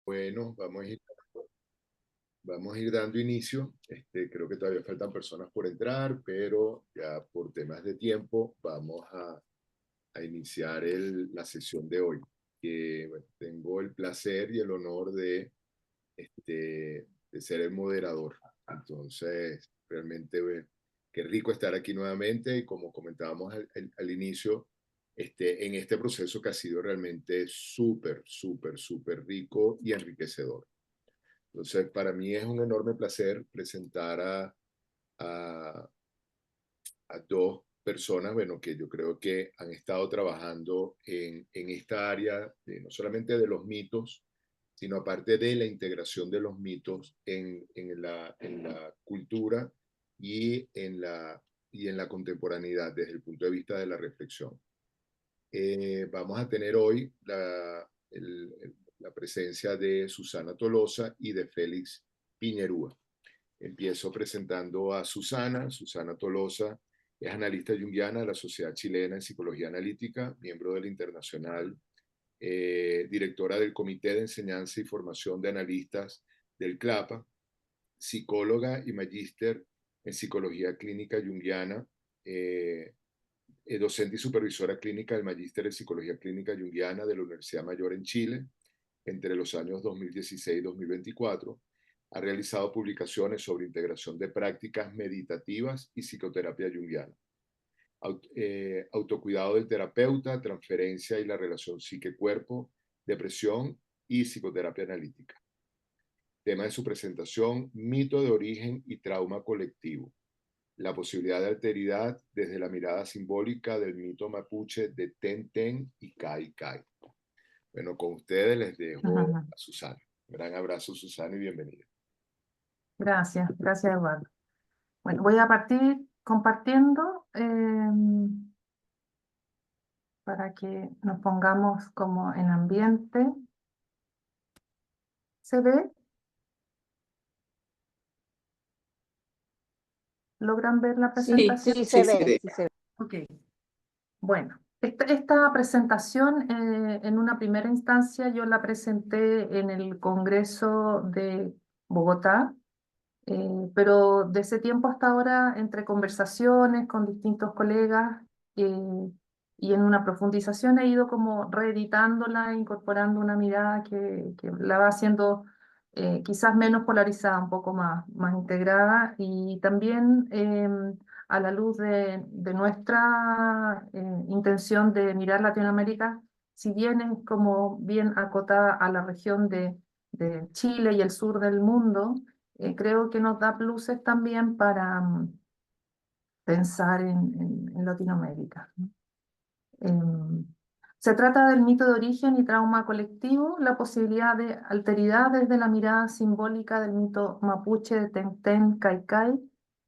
Bueno, vamos a ir dando inicio. Creo que todavía faltan personas por entrar, pero ya por temas de tiempo vamos a iniciar la sesión de hoy. Que, bueno, tengo el placer y el honor de ser el moderador. Entonces, realmente, qué rico estar aquí nuevamente y como comentábamos al inicio, en este proceso que ha sido realmente súper, súper, súper rico y enriquecedor. Entonces, para mí es un enorme placer presentar a, a dos personas, bueno, que yo creo que han estado trabajando en esta área, no solamente de los mitos, sino aparte de la integración de los mitos en la cultura y en la contemporaneidad desde el punto de vista de la reflexión. Vamos a tener hoy la presencia de Susana Tolosa y de Félix Piñerúa. Empiezo presentando a Susana. Susana Tolosa es analista junguiana de la Sociedad Chilena en Psicología Analítica, miembro del Internacional, directora del Comité de Enseñanza y Formación de Analistas del CLAPA, psicóloga y magíster en Psicología Clínica Junguiana, docente y supervisora clínica del Magíster en Psicología Clínica Junguiana de la Universidad Mayor en Chile entre los años 2016 y 2024. Ha realizado publicaciones sobre integración de prácticas meditativas y psicoterapia junguiana, autocuidado del terapeuta, transferencia y la relación psique-cuerpo, depresión y psicoterapia analítica. Tema de su presentación: mito de origen y trauma colectivo. La posibilidad de alteridad desde la mirada simbólica del mito mapuche de Ten Ten y Kai Kai. Bueno, con ustedes les dejo a Susana. Un gran abrazo, Susana, y bienvenida. Gracias, gracias Eduardo. Bueno, voy a partir compartiendo para que nos pongamos como en ambiente. ¿Se ve? ¿Logran ver la Sí, presentación? sí se ve, sí se ve. Ok. Bueno, esta presentación en una primera instancia yo la presenté en el Congreso de Bogotá, pero de ese tiempo hasta ahora, entre conversaciones con distintos colegas y en una profundización, he ido como reeditándola, incorporando una mirada que la va haciendo quizás menos polarizada, un poco más integrada, y también a la luz de nuestra intención de mirar Latinoamérica, si bien es como bien acotada a la región de Chile y el sur del mundo, creo que nos da pluses también para pensar en Latinoamérica, ¿no? Em, Se trata del mito de origen y trauma colectivo, la posibilidad de alteridad desde la mirada simbólica del mito mapuche de Tenten Caikai,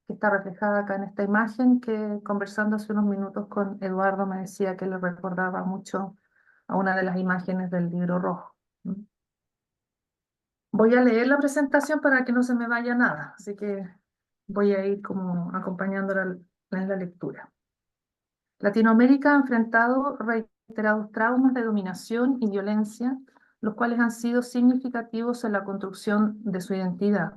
que está reflejada acá en esta imagen, que conversando hace unos minutos con Eduardo me decía que le recordaba mucho a una de las imágenes del libro rojo, ¿no? Voy a leer la presentación para que no se me vaya nada, así que voy a ir como acompañándola en la lectura. Latinoamérica ha enfrentado reiterados traumas de dominación y violencia, los cuales han sido significativos en la construcción de su identidad.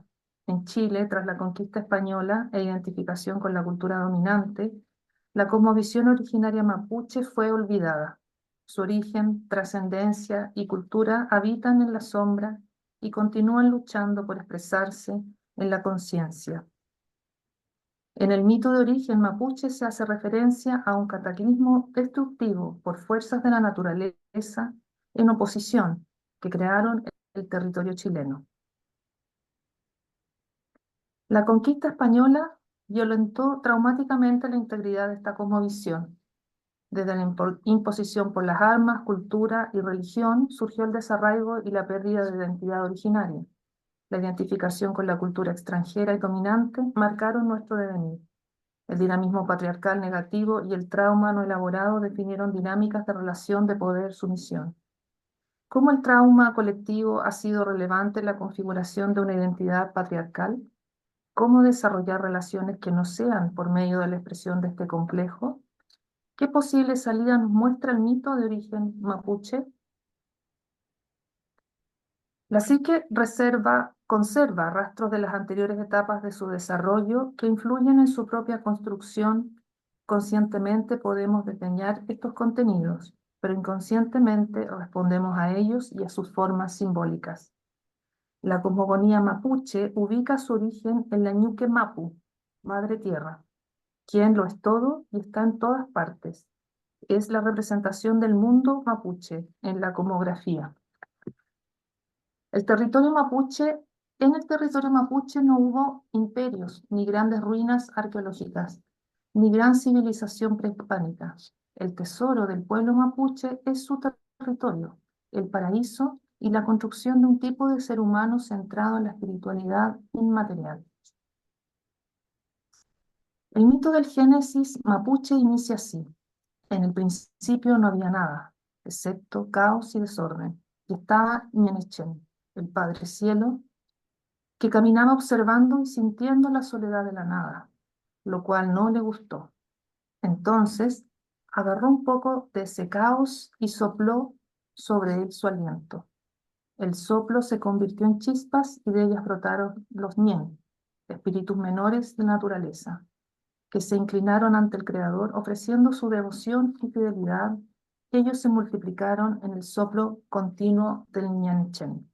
En Chile, tras la conquista española e identificación con la cultura dominante, la cosmovisión originaria mapuche fue olvidada. Su origen, trascendencia y cultura habitan en la sombra y continúan luchando por expresarse en la conciencia. En el mito de origen mapuche se hace referencia a un cataclismo destructivo por fuerzas de la naturaleza en oposición que crearon el territorio chileno. La conquista española violentó traumáticamente la integridad de esta cosmovisión. Desde la imposición por las armas, cultura y religión surgió el desarraigo y la pérdida de identidad originaria. La identificación con la cultura extranjera y dominante marcaron nuestro devenir. El dinamismo patriarcal negativo y el trauma no elaborado definieron dinámicas de relación de poder-sumisión. ¿Cómo el trauma colectivo ha sido relevante en la configuración de una identidad patriarcal? ¿Cómo desarrollar relaciones que no sean por medio de la expresión de este complejo? ¿Qué posible salida nos muestra el mito de origen mapuche? La psique conserva rastros de las anteriores etapas de su desarrollo que influyen en su propia construcción. Conscientemente podemos desdeñar estos contenidos, pero inconscientemente respondemos a ellos y a sus formas simbólicas. La cosmogonía mapuche ubica su origen en la ñuque Mapu, Madre Tierra, quien lo es todo y está en todas partes. Es la representación del mundo mapuche en la cosmografía. El territorio mapuche, en el territorio mapuche no hubo imperios, ni grandes ruinas arqueológicas, ni gran civilización prehispánica. El tesoro del pueblo mapuche es su territorio, el paraíso y la construcción de un tipo de ser humano centrado en la espiritualidad inmaterial. El mito del Génesis mapuche inicia así. En el principio no había nada, excepto caos y desorden, y estaba Ñenechén, el Padre Cielo, que caminaba observando y sintiendo la soledad de la nada, lo cual no le gustó. Entonces agarró un poco de ese caos y sopló sobre él su aliento. El soplo se convirtió en chispas y de ellas brotaron los ñen, espíritus menores de naturaleza, que se inclinaron ante el Creador ofreciendo su devoción y fidelidad. Ellos se multiplicaron en el soplo continuo del Ñanchen.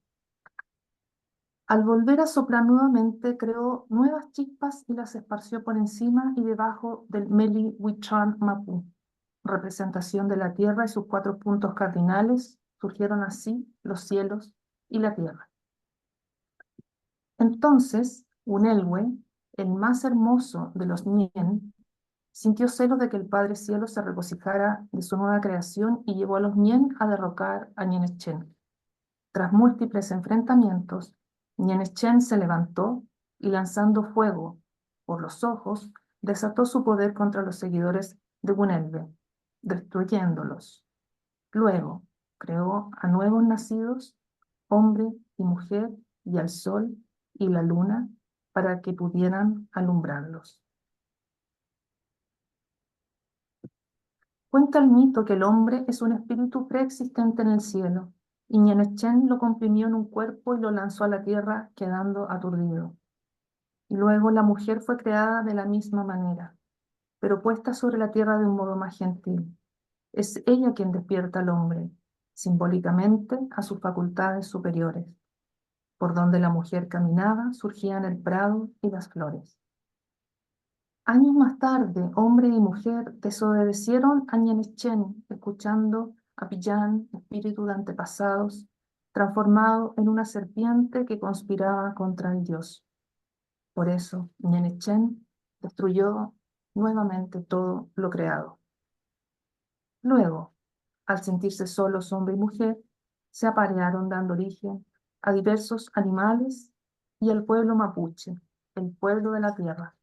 Al volver a soplar nuevamente, creó nuevas chispas y las esparció por encima y debajo del Meli Huichán Mapu, representación de la tierra y sus 4 puntos cardinales. Surgieron así los cielos y la tierra. Entonces, Unelwe, el más hermoso de los Ñen, sintió celos de que el Padre Cielo se regocijara de su nueva creación y llevó a los Ñen a derrocar a Ñenechén. Tras múltiples enfrentamientos, Ñenechén se levantó y lanzando fuego por los ojos, desató su poder contra los seguidores de Bunelve, destruyéndolos. Luego creó a nuevos nacidos, hombre y mujer, y al sol y la luna, para que pudieran alumbrarlos. Cuenta el mito que el hombre es un espíritu preexistente en el cielo, y Ñenechén lo comprimió en un cuerpo y lo lanzó a la tierra, quedando aturdido. Y luego la mujer fue creada de la misma manera, pero puesta sobre la tierra de un modo más gentil. Es ella quien despierta al hombre, simbólicamente a sus facultades superiores. Por donde la mujer caminaba, surgían el prado y las flores. Años más tarde, hombre y mujer desobedecieron a Ñenechén, escuchando a Pillán, espíritu de antepasados, transformado en una serpiente que conspiraba contra el dios. Por eso, Ñenechén destruyó nuevamente todo lo creado. Luego, al sentirse solos hombre y mujer, se aparearon dando origen a diversos animales y al pueblo mapuche, el pueblo de la tierra.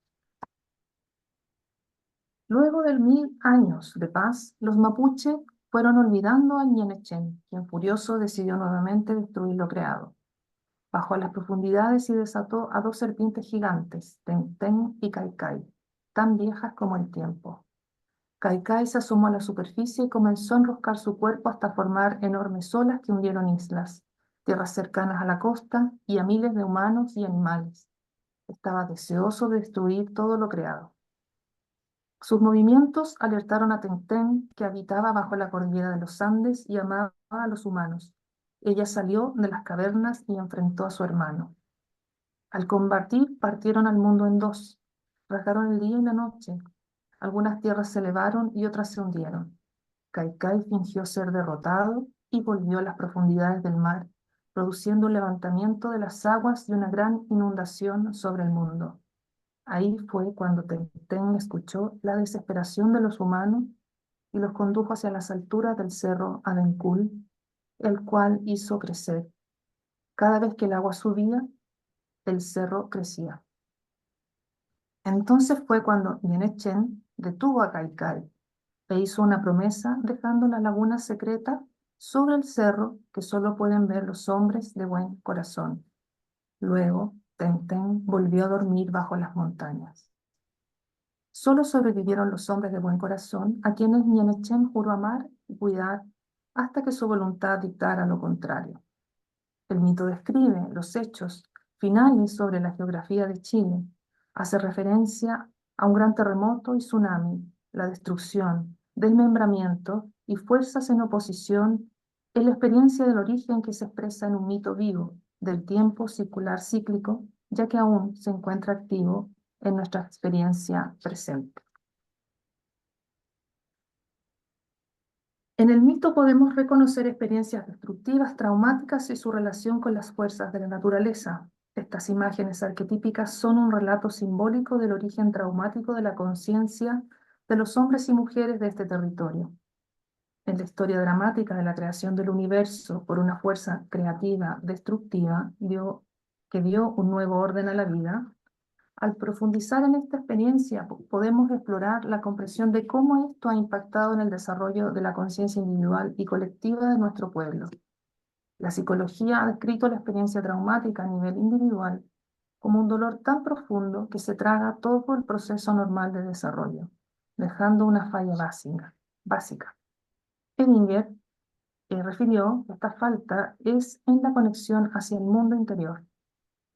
Luego de 1000 años de paz, los mapuche fueron olvidando al Ñenechén, quien furioso decidió nuevamente destruir lo creado. Bajó a las profundidades y desató a 2 serpientes gigantes, Tenten y Caicay, tan viejas como el tiempo. Caicay se asomó a la superficie y comenzó a enroscar su cuerpo hasta formar enormes olas que hundieron islas, tierras cercanas a la costa y a miles de humanos y animales. Estaba deseoso de destruir todo lo creado. Sus movimientos alertaron a Tenten, que habitaba bajo la cordillera de los Andes y amaba a los humanos. Ella salió de las cavernas y enfrentó a su hermano. Al combatir, partieron al mundo en 2, rasgaron el día y la noche. Algunas tierras se elevaron y otras se hundieron. Caicay fingió ser derrotado y volvió a las profundidades del mar, produciendo un levantamiento de las aguas y una gran inundación sobre el mundo. Ahí fue cuando Tenten escuchó la desesperación de los humanos y los condujo hacia las alturas del cerro Adencul, el cual hizo crecer. Cada vez que el agua subía, el cerro crecía. Entonces fue cuando Ñenechén detuvo a Caicay e hizo una promesa dejando la laguna secreta sobre el cerro que solo pueden ver los hombres de buen corazón. Luego, Tenten volvió a dormir bajo las montañas. Solo sobrevivieron los hombres de buen corazón, a quienes Ñenechén juró amar y cuidar hasta que su voluntad dictara lo contrario. El mito describe los hechos finales sobre la geografía de Chile. Hace referencia a un gran terremoto y tsunami, la destrucción, desmembramiento y fuerzas en oposición es la experiencia del origen que se expresa en un mito vivo del tiempo circular cíclico, ya que aún se encuentra activo en nuestra experiencia presente. En el mito podemos reconocer experiencias destructivas, traumáticas y su relación con las fuerzas de la naturaleza. Estas imágenes arquetípicas son un relato simbólico del origen traumático de la conciencia de los hombres y mujeres de este territorio. En la historia dramática de la creación del universo por una fuerza creativa destructiva que dio un nuevo orden a la vida, al profundizar en esta experiencia, podemos explorar la comprensión de cómo esto ha impactado en el desarrollo de la conciencia individual y colectiva de nuestro pueblo. La psicología ha descrito la experiencia traumática a nivel individual como un dolor tan profundo que se traga todo el proceso normal de desarrollo, dejando una falla básica. Edinger refirió que esta falta es en la conexión hacia el mundo interior.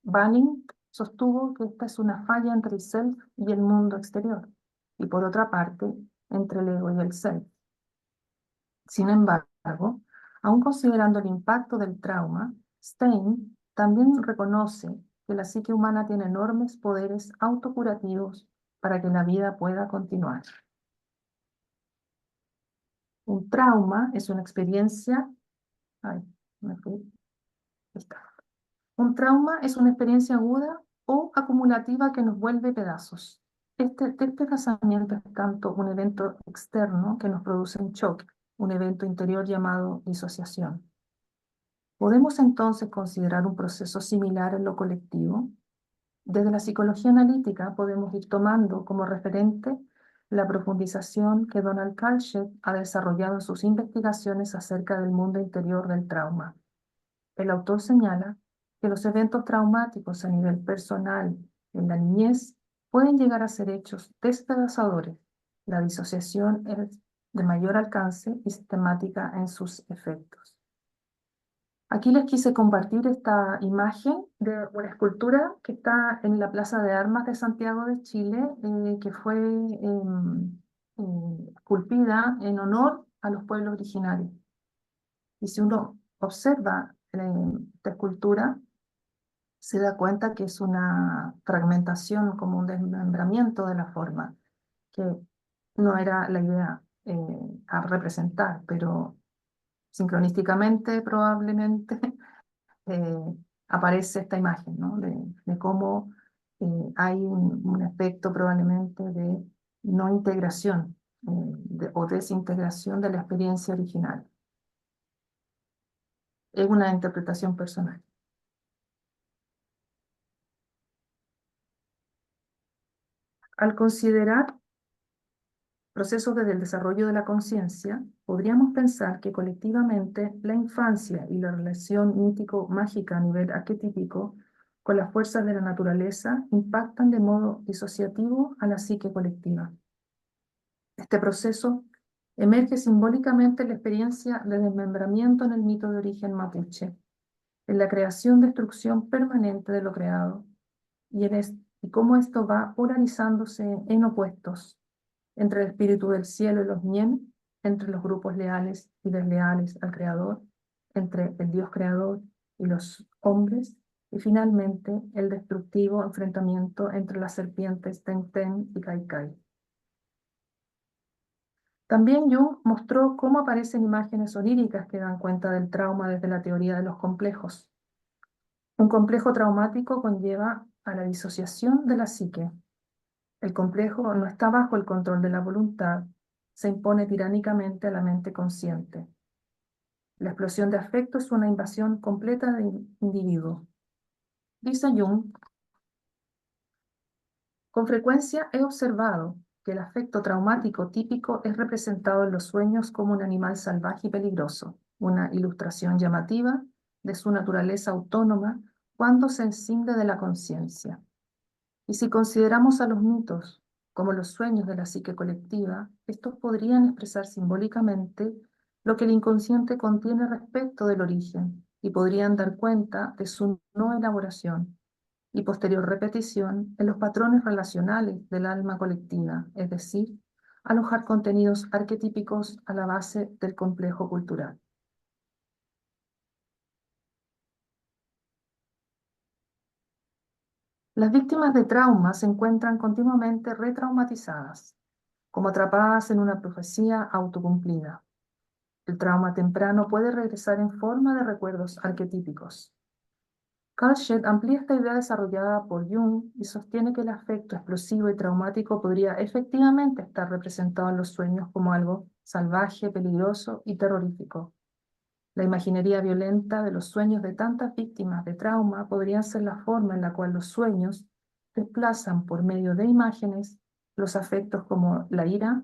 Banning sostuvo que esta es una falla entre el self y el mundo exterior, y por otra parte, entre el ego y el self. Sin embargo, aun considerando el impacto del trauma, Stein también reconoce que la psique humana tiene enormes poderes autocurativos para que la vida pueda continuar. Un trauma es una experiencia... Ay, me fui. Ahí está. Un trauma es una experiencia aguda o acumulativa que nos vuelve pedazos. Este despedazamiento es tanto un evento externo que nos produce un shock, un evento interior llamado disociación. ¿Podemos entonces considerar un proceso similar en lo colectivo? Desde la psicología analítica podemos ir tomando como referente la profundización que Donald Kalscheit ha desarrollado en sus investigaciones acerca del mundo interior del trauma. El autor señala que los eventos traumáticos a nivel personal en la niñez pueden llegar a ser hechos despedazadores. La disociación es de mayor alcance y sistemática en sus efectos. Aquí les quise compartir esta imagen de una escultura que está en la Plaza de Armas de Santiago de Chile, que fue esculpida en honor a los pueblos originarios. Y si uno observa esta escultura, se da cuenta que es una fragmentación, como un desmembramiento de la forma, que no era la idea a representar, pero sincronísticamente probablemente aparece esta imagen, ¿no? de cómo hay un efecto probablemente de no integración o desintegración de la experiencia original. Es una interpretación personal. Al considerar procesos desde el desarrollo de la conciencia, podríamos pensar que colectivamente la infancia y la relación mítico-mágica a nivel arquetípico con las fuerzas de la naturaleza impactan de modo disociativo a la psique colectiva. Este proceso emerge simbólicamente en la experiencia de desmembramiento en el mito de origen mapuche, en la creación-destrucción permanente de lo creado, y cómo esto va polarizándose en opuestos entre el espíritu del cielo y los Mien, entre los grupos leales y desleales al Creador, entre el Dios Creador y los hombres, y finalmente el destructivo enfrentamiento entre las serpientes Ten-Ten y Kai-Kai. También Jung mostró cómo aparecen imágenes oníricas que dan cuenta del trauma desde la teoría de los complejos. Un complejo traumático conlleva a la disociación de la psique. El complejo no está bajo el control de la voluntad, se impone tiránicamente a la mente consciente. La explosión de afecto es una invasión completa del individuo. Dice Jung, con frecuencia he observado que el afecto traumático típico es representado en los sueños como un animal salvaje y peligroso, una ilustración llamativa de su naturaleza autónoma cuando se enciende de la conciencia. Y si consideramos a los mitos como los sueños de la psique colectiva, estos podrían expresar simbólicamente lo que el inconsciente contiene respecto del origen, y podrían dar cuenta de su no elaboración y posterior repetición en los patrones relacionales del alma colectiva, es decir, alojar contenidos arquetípicos a la base del complejo cultural. Las víctimas de trauma se encuentran continuamente retraumatizadas, como atrapadas en una profecía autocumplida. El trauma temprano puede regresar en forma de recuerdos arquetípicos. Kalshed amplía esta idea desarrollada por Jung y sostiene que el afecto explosivo y traumático podría efectivamente estar representado en los sueños como algo salvaje, peligroso y terrorífico. La imaginería violenta de los sueños de tantas víctimas de trauma podría ser la forma en la cual los sueños desplazan por medio de imágenes los afectos como la ira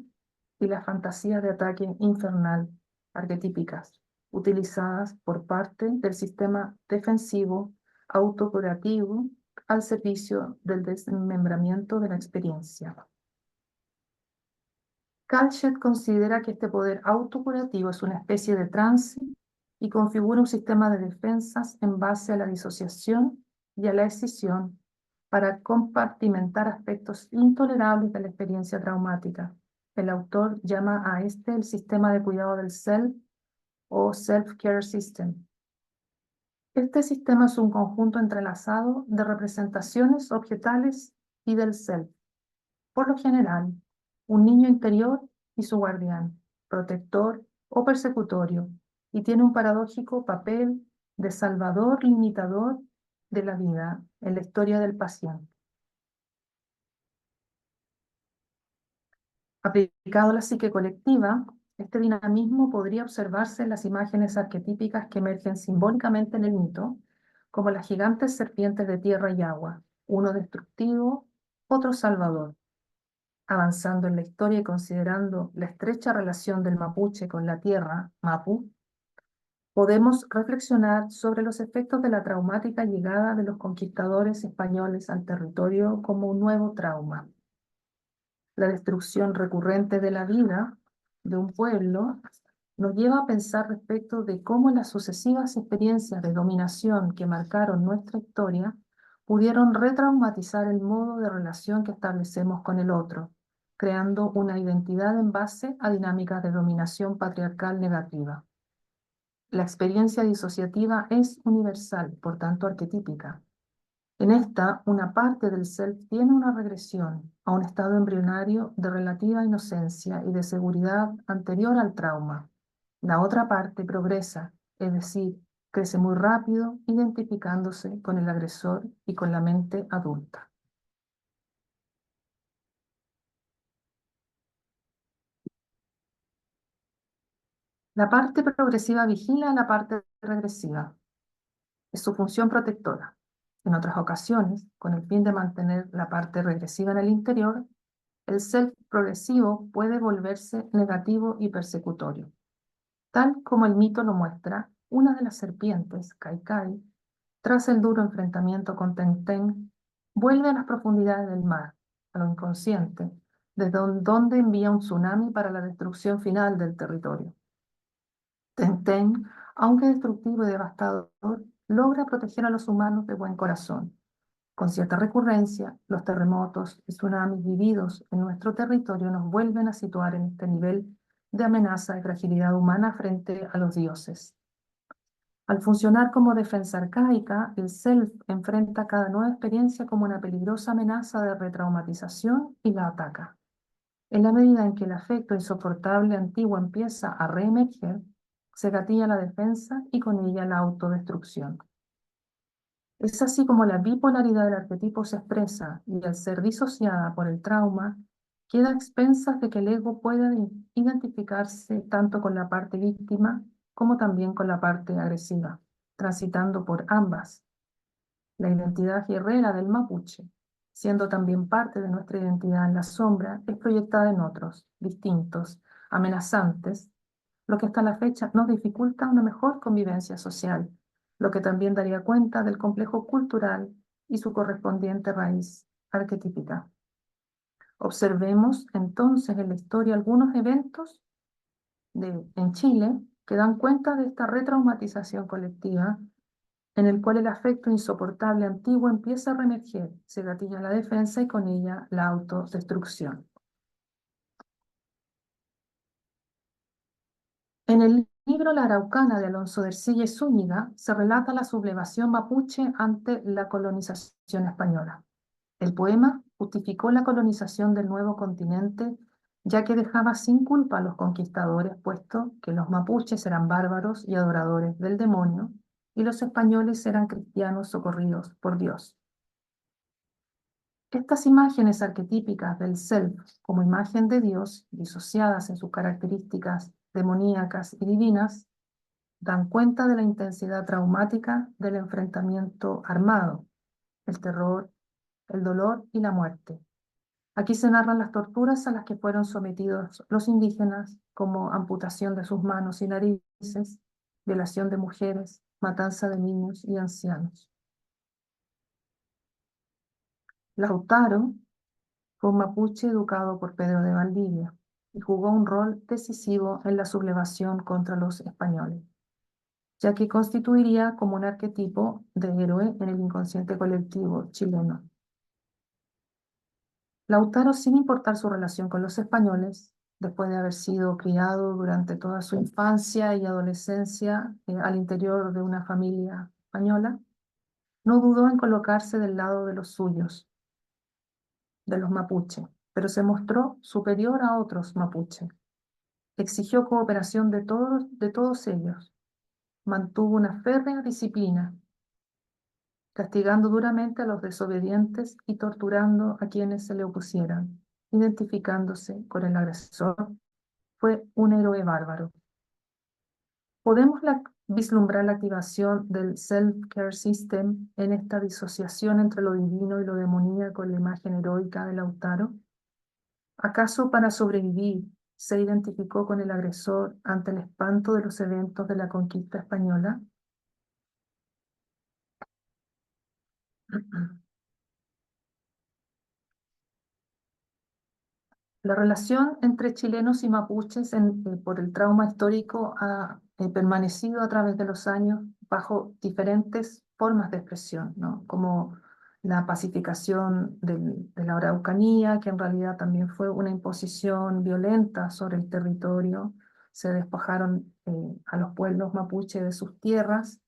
y las fantasías de ataque infernal arquetípicas, utilizadas por parte del sistema defensivo autocurativo al servicio del desmembramiento de la experiencia. Kalshed considera que este poder autocurativo es una especie de trance y configura un sistema de defensas en base a la disociación y a la escisión para compartimentar aspectos intolerables de la experiencia traumática. El autor llama a este el sistema de cuidado del self o self-care system. Este sistema es un conjunto entrelazado de representaciones objetales y del self. Por lo general, un niño interior y su guardián, protector o persecutorio, y tiene un paradójico papel de salvador limitador de la vida en la historia del paciente. Aplicado a la psique colectiva, este dinamismo podría observarse en las imágenes arquetípicas que emergen simbólicamente en el mito, como las gigantes serpientes de tierra y agua, uno destructivo, otro salvador. Avanzando en la historia y considerando la estrecha relación del mapuche con la tierra, Mapu, podemos reflexionar sobre los efectos de la traumática llegada de los conquistadores españoles al territorio como un nuevo trauma. La destrucción recurrente de la vida de un pueblo nos lleva a pensar respecto de cómo las sucesivas experiencias de dominación que marcaron nuestra historia pudieron retraumatizar el modo de relación que establecemos con el otro, creando una identidad en base a dinámicas de dominación patriarcal negativa. La experiencia disociativa es universal, por tanto arquetípica. En esta, una parte del self tiene una regresión a un estado embrionario de relativa inocencia y de seguridad anterior al trauma. La otra parte progresa, es decir, crece muy rápido, identificándose con el agresor y con la mente adulta. La parte progresiva vigila a la parte regresiva. Es su función protectora. En otras ocasiones, con el fin de mantener la parte regresiva en el interior, el self progresivo puede volverse negativo y persecutorio. Tal como el mito lo muestra, una de las serpientes, Kai Kai, tras el duro enfrentamiento con Tenten, vuelve a las profundidades del mar, a lo inconsciente, desde donde envía un tsunami para la destrucción final del territorio. Tenten, aunque destructivo y devastador, logra proteger a los humanos de buen corazón. Con cierta recurrencia, los terremotos y tsunamis vividos en nuestro territorio nos vuelven a situar en este nivel de amenaza y fragilidad humana frente a los dioses. Al funcionar como defensa arcaica, el self enfrenta cada nueva experiencia como una peligrosa amenaza de retraumatización y la ataca. En la medida en que el afecto insoportable antiguo empieza a reemerger, se gatilla la defensa y con ella la autodestrucción. Es así como la bipolaridad del arquetipo se expresa y al ser disociada por el trauma, queda a expensas de que el ego pueda identificarse tanto con la parte víctima como también con la parte agresiva, transitando por ambas. La identidad guerrera del mapuche, siendo también parte de nuestra identidad en la sombra, es proyectada en otros, distintos, amenazantes, lo que hasta la fecha nos dificulta una mejor convivencia social, lo que también daría cuenta del complejo cultural y su correspondiente raíz arquetípica. Observemos entonces en la historia algunos eventos en Chile que dan cuenta de esta retraumatización colectiva en el cual el afecto insoportable antiguo empieza a reemerger, se gatilla la defensa y con ella la autodestrucción. En el libro La Araucana de Alonso de Ercilla y Zúñiga se relata la sublevación mapuche ante la colonización española. El poema justificó la colonización del nuevo continente, ya que dejaba sin culpa a los conquistadores, puesto que los mapuches eran bárbaros y adoradores del demonio, y los españoles eran cristianos socorridos por Dios. Estas imágenes arquetípicas del self como imagen de Dios, disociadas en sus características demoníacas y divinas, dan cuenta de la intensidad traumática del enfrentamiento armado, el terror, el dolor y la muerte. Aquí se narran las torturas a las que fueron sometidos los indígenas, como amputación de sus manos y narices, violación de mujeres, matanza de niños y ancianos. Lautaro fue un mapuche educado por Pedro de Valdivia y jugó un rol decisivo en la sublevación contra los españoles, ya que constituiría como un arquetipo de héroe en el inconsciente colectivo chileno. Lautaro, sin importar su relación con los españoles, después de haber sido criado durante toda su infancia y adolescencia al interior de una familia española, no dudó en colocarse del lado de los suyos, de los mapuche, pero se mostró superior a otros mapuche. Exigió cooperación de todos ellos. Mantuvo una férrea disciplina, castigando duramente a los desobedientes y torturando a quienes se le opusieran, identificándose con el agresor. Fue un héroe bárbaro. Podemos vislumbrar la activación del Self-Care System en esta disociación entre lo divino y lo demoníaco en la imagen heroica de Lautaro. ¿Acaso para sobrevivir se identificó con el agresor ante el espanto de los eventos de la conquista española? La relación entre chilenos y mapuches por el trauma histórico ha permanecido a través de los años bajo diferentes formas de expresión, ¿no? Como la pacificación de la Araucanía, que en realidad también fue una imposición violenta sobre el territorio. Se despojaron a los pueblos mapuche de sus tierras,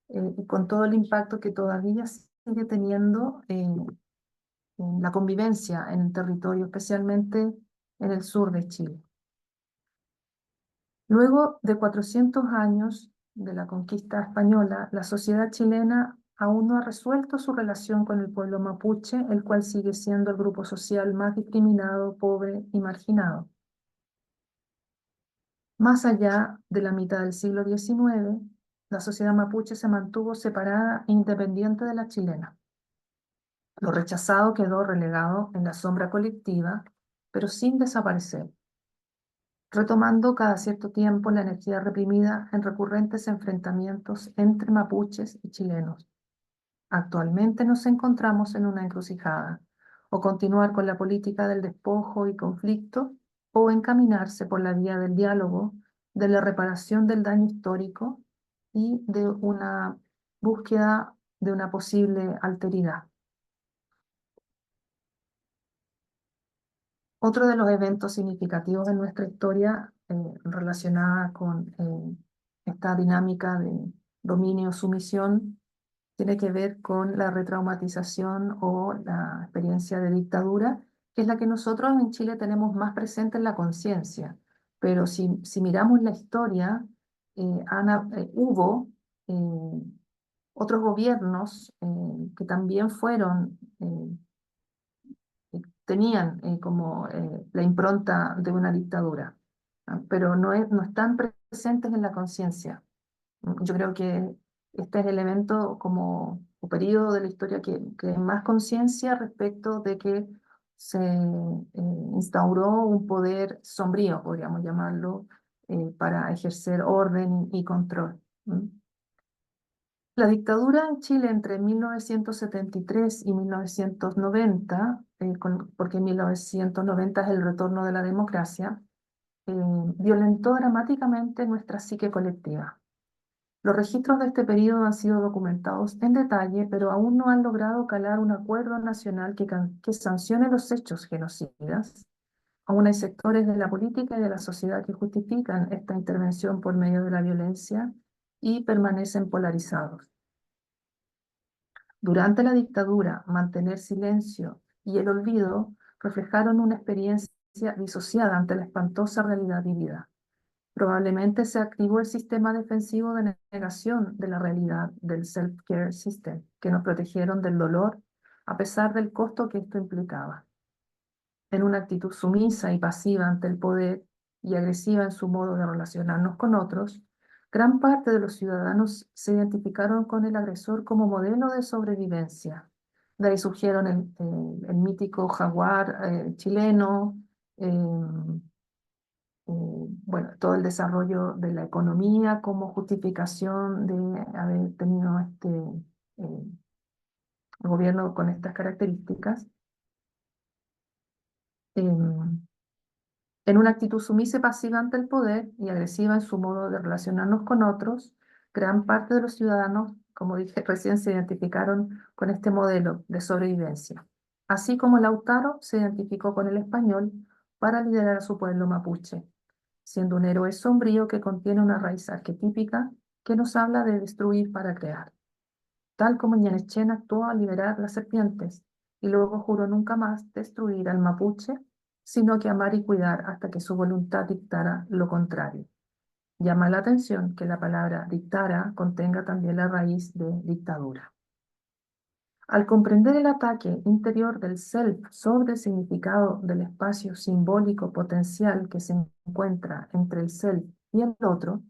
y con todo el impacto que todavía sigue teniendo en la convivencia en el territorio, especialmente en el sur de Chile. Luego de 400 años de la conquista española, la sociedad chilena aún no ha resuelto su relación con el pueblo mapuche, el cual sigue siendo el grupo social más discriminado, pobre y marginado. Más allá de la mitad del siglo XIX, la sociedad mapuche se mantuvo separada e independiente de la chilena. Lo rechazado quedó relegado en la sombra colectiva, pero sin desaparecer, retomando cada cierto tiempo la energía reprimida en recurrentes enfrentamientos entre mapuches y chilenos. Actualmente nos encontramos en una encrucijada: o continuar con la política del despojo y conflicto, o encaminarse por la vía del diálogo, de la reparación del daño histórico y de una búsqueda de una posible alteridad. Otro de los eventos significativos de nuestra historia relacionada con esta dinámica de dominio-sumisión tiene que ver con la retraumatización o la experiencia de dictadura, que es la que nosotros en Chile tenemos más presente en la conciencia. Pero si miramos la historia, hubo otros gobiernos que también tenían como la impronta de una dictadura, pero no están presentes en la conciencia. Yo creo que este es el evento como o periodo de la historia que más conciencia respecto de que se instauró un poder sombrío, podríamos llamarlo, para ejercer orden y control. La dictadura en Chile entre 1973 y 1990, porque 1990 es el retorno de la democracia, violentó dramáticamente nuestra psique colectiva. Los registros de este periodo han sido documentados en detalle, pero aún no han logrado calar un acuerdo nacional que sancione los hechos genocidas. Aún hay sectores de la política y de la sociedad que justifican esta intervención por medio de la violencia y permanecen polarizados. Durante la dictadura, mantener silencio y el olvido reflejaron una experiencia disociada ante la espantosa realidad vivida. Probablemente se activó el sistema defensivo de negación de la realidad del self-care system, que nos protegieron del dolor a pesar del costo que esto implicaba. En una actitud sumisa y pasiva ante el poder y agresiva en su modo de relacionarnos con otros, gran parte de los ciudadanos se identificaron con el agresor como modelo de sobrevivencia. De ahí surgieron el mítico jaguar chileno, bueno, todo el desarrollo de la economía como justificación de haber tenido este gobierno con estas características. En una actitud sumisa y pasiva ante el poder y agresiva en su modo de relacionarnos con otros, gran parte de los ciudadanos, como dije recién, se identificaron con este modelo de sobrevivencia. Así como Lautaro se identificó con el español para liderar a su pueblo mapuche, siendo un héroe sombrío que contiene una raíz arquetípica que nos habla de destruir para crear. Tal como Ñanechén actuó al liberar las serpientes y luego juró nunca más destruir al mapuche, sino que amar y cuidar hasta que su voluntad dictara lo contrario. Llama la atención que la palabra dictara contenga también la raíz de dictadura. Al comprender el ataque interior del self sobre el significado del espacio simbólico potencial que se encuentra entre el self y el otro,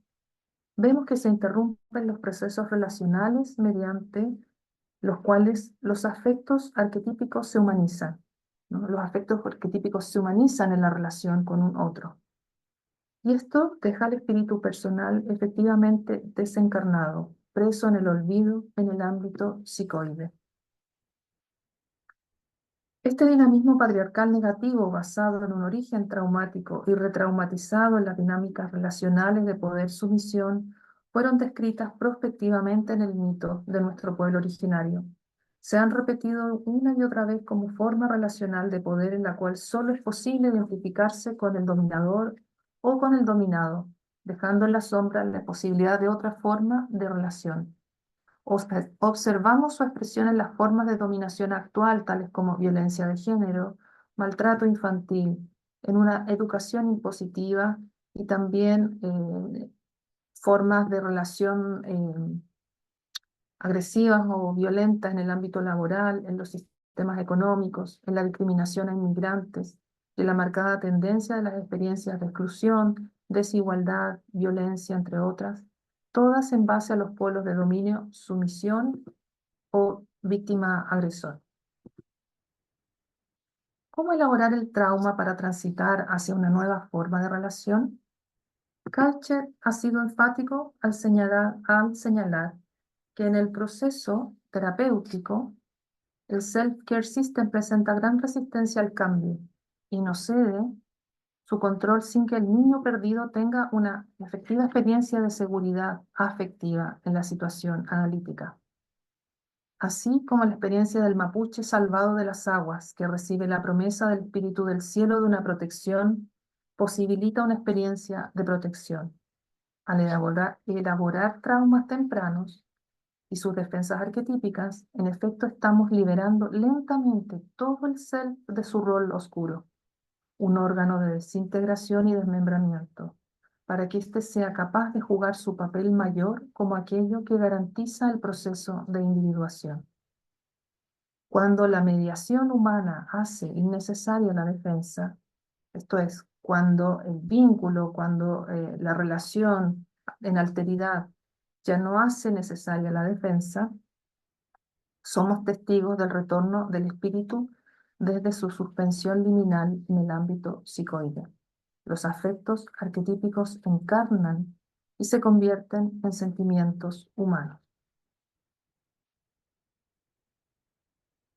vemos que se interrumpen los procesos relacionales mediante los cuales los afectos arquetípicos se humanizan, ¿no? Los afectos arquetípicos se humanizan en la relación con un otro. Y esto deja al espíritu personal efectivamente desencarnado, preso en el olvido en el ámbito psicoide. Este dinamismo patriarcal negativo basado en un origen traumático y retraumatizado en las dinámicas relacionales de poder-sumisión fueron descritas prospectivamente en el mito de nuestro pueblo originario. Se han repetido una y otra vez como forma relacional de poder en la cual solo es posible identificarse con el dominador o con el dominado, dejando en la sombra la posibilidad de otra forma de relación. Observamos su expresión en las formas de dominación actual, tales como violencia de género, maltrato infantil, en una educación impositiva y también formas de relación agresivas o violentas en el ámbito laboral, en los sistemas económicos, en la discriminación a inmigrantes, de la marcada tendencia de las experiencias de exclusión, desigualdad, violencia, entre otras, todas en base a los polos de dominio, sumisión o víctima-agresor. ¿Cómo elaborar el trauma para transitar hacia una nueva forma de relación? Kalcher ha sido enfático al señalar que en el proceso terapéutico el self-care system presenta gran resistencia al cambio y no cede su control sin que el niño perdido tenga una efectiva experiencia de seguridad afectiva en la situación analítica. Así como la experiencia del mapuche salvado de las aguas, que recibe la promesa del espíritu del cielo de una protección, posibilita una experiencia de protección. Al elaborar traumas tempranos y sus defensas arquetípicas, en efecto estamos liberando lentamente todo el self de su rol oscuro, un órgano de desintegración y desmembramiento, para que éste sea capaz de jugar su papel mayor como aquello que garantiza el proceso de individuación. Cuando la mediación humana hace innecesaria la defensa, esto es, cuando el vínculo, cuando la relación en alteridad ya no hace necesaria la defensa, somos testigos del retorno del espíritu desde su suspensión liminal en el ámbito psicoide. Los afectos arquetípicos encarnan y se convierten en sentimientos humanos.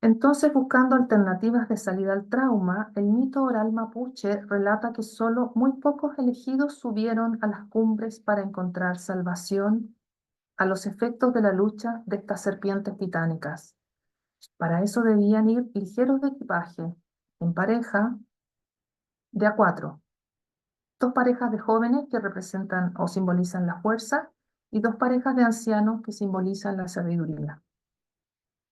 Entonces, buscando alternativas de salida al trauma, el mito oral mapuche relata que solo muy pocos elegidos subieron a las cumbres para encontrar salvación a los efectos de la lucha de estas serpientes titánicas. Para eso debían ir ligeros de equipaje, en pareja, de a cuatro. Dos parejas de jóvenes que representan o simbolizan la fuerza y dos parejas de ancianos que simbolizan la sabiduría.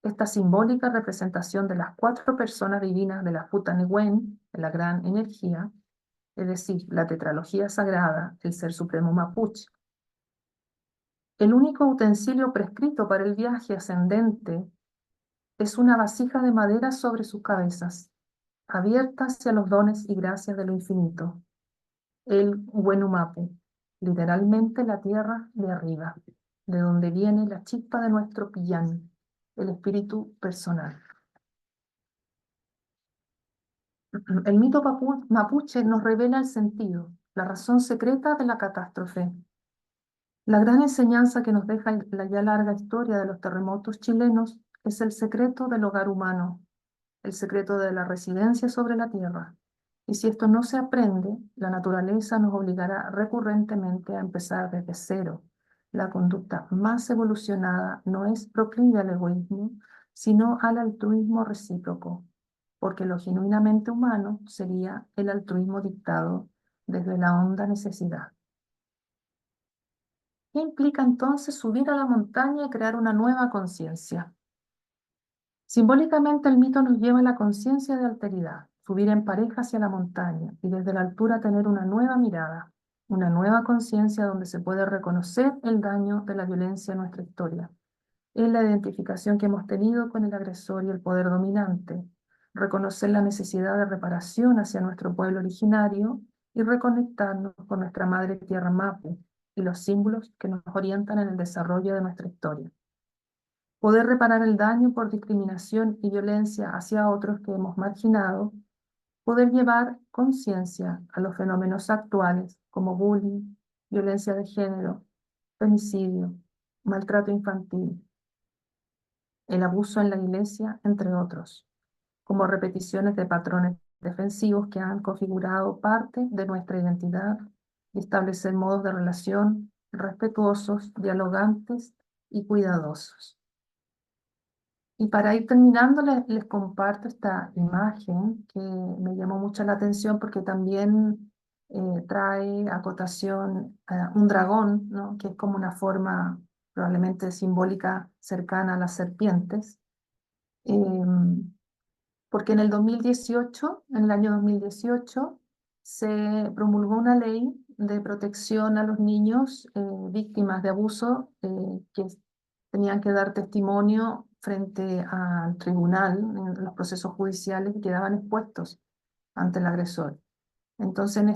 Esta simbólica representación de las cuatro personas divinas de la Futanewen, de la gran energía, es decir, la tetralogía sagrada, el Ser Supremo Mapuche. El único utensilio prescrito para el viaje ascendente es una vasija de madera sobre sus cabezas, abierta hacia los dones y gracias de lo infinito, el Wenumapu, literalmente la tierra de arriba, de donde viene la chispa de nuestro pillán, el espíritu personal. El mito mapuche nos revela el sentido, la razón secreta de la catástrofe. La gran enseñanza que nos deja la ya larga historia de los terremotos chilenos es el secreto del hogar humano, el secreto de la residencia sobre la tierra. Y si esto no se aprende, la naturaleza nos obligará recurrentemente a empezar desde cero. La conducta más evolucionada no es proclive al egoísmo, sino al altruismo recíproco, porque lo genuinamente humano sería el altruismo dictado desde la honda necesidad. ¿Qué implica entonces subir a la montaña y crear una nueva conciencia? Simbólicamente el mito nos lleva a la conciencia de alteridad, subir en pareja hacia la montaña y desde la altura tener una nueva mirada, una nueva conciencia donde se puede reconocer el daño de la violencia en nuestra historia. Es la identificación que hemos tenido con el agresor y el poder dominante, reconocer la necesidad de reparación hacia nuestro pueblo originario y reconectarnos con nuestra madre tierra Mapu y los símbolos que nos orientan en el desarrollo de nuestra historia. Poder reparar el daño por discriminación y violencia hacia otros que hemos marginado, poder llevar conciencia a los fenómenos actuales como bullying, violencia de género, femicidio, maltrato infantil, el abuso en la iglesia, entre otros, como repeticiones de patrones defensivos que han configurado parte de nuestra identidad y establecer modos de relación respetuosos, dialogantes y cuidadosos. Y para ir terminando, les comparto esta imagen que me llamó mucho la atención porque también trae a cotación un dragón, ¿no? Que es como una forma probablemente simbólica cercana a las serpientes. Porque en el 2018, en el año 2018, se promulgó una ley de protección a los niños víctimas de abuso que tenían que dar testimonio frente al tribunal en los procesos judiciales y quedaban expuestos ante el agresor. Entonces, en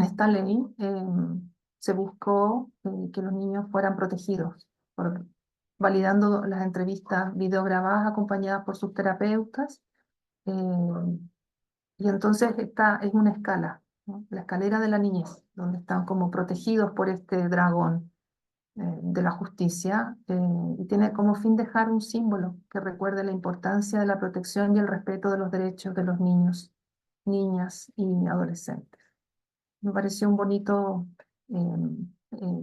esta ley se buscó que los niños fueran protegidos, validando las entrevistas videograbadas acompañadas por sus terapeutas. eh, y entonces esta es una escala, ¿no? La escalera de la niñez, donde están como protegidos por este dragón de la justicia, y tiene como fin dejar un símbolo que recuerde la importancia de la protección y el respeto de los derechos de los niños, niñas y adolescentes. Me pareció un bonito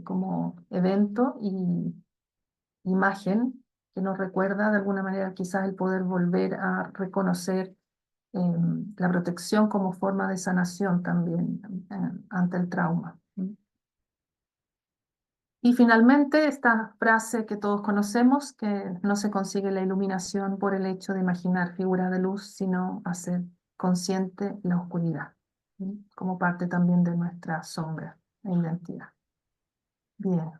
como evento y imagen que nos recuerda de alguna manera quizás el poder volver a reconocer la protección como forma de sanación también ante el trauma. Y finalmente, esta frase que todos conocemos, que no se consigue la iluminación por el hecho de imaginar figuras de luz, sino hacer consciente la oscuridad, ¿sí? Como parte también de nuestra sombra e identidad. Bien.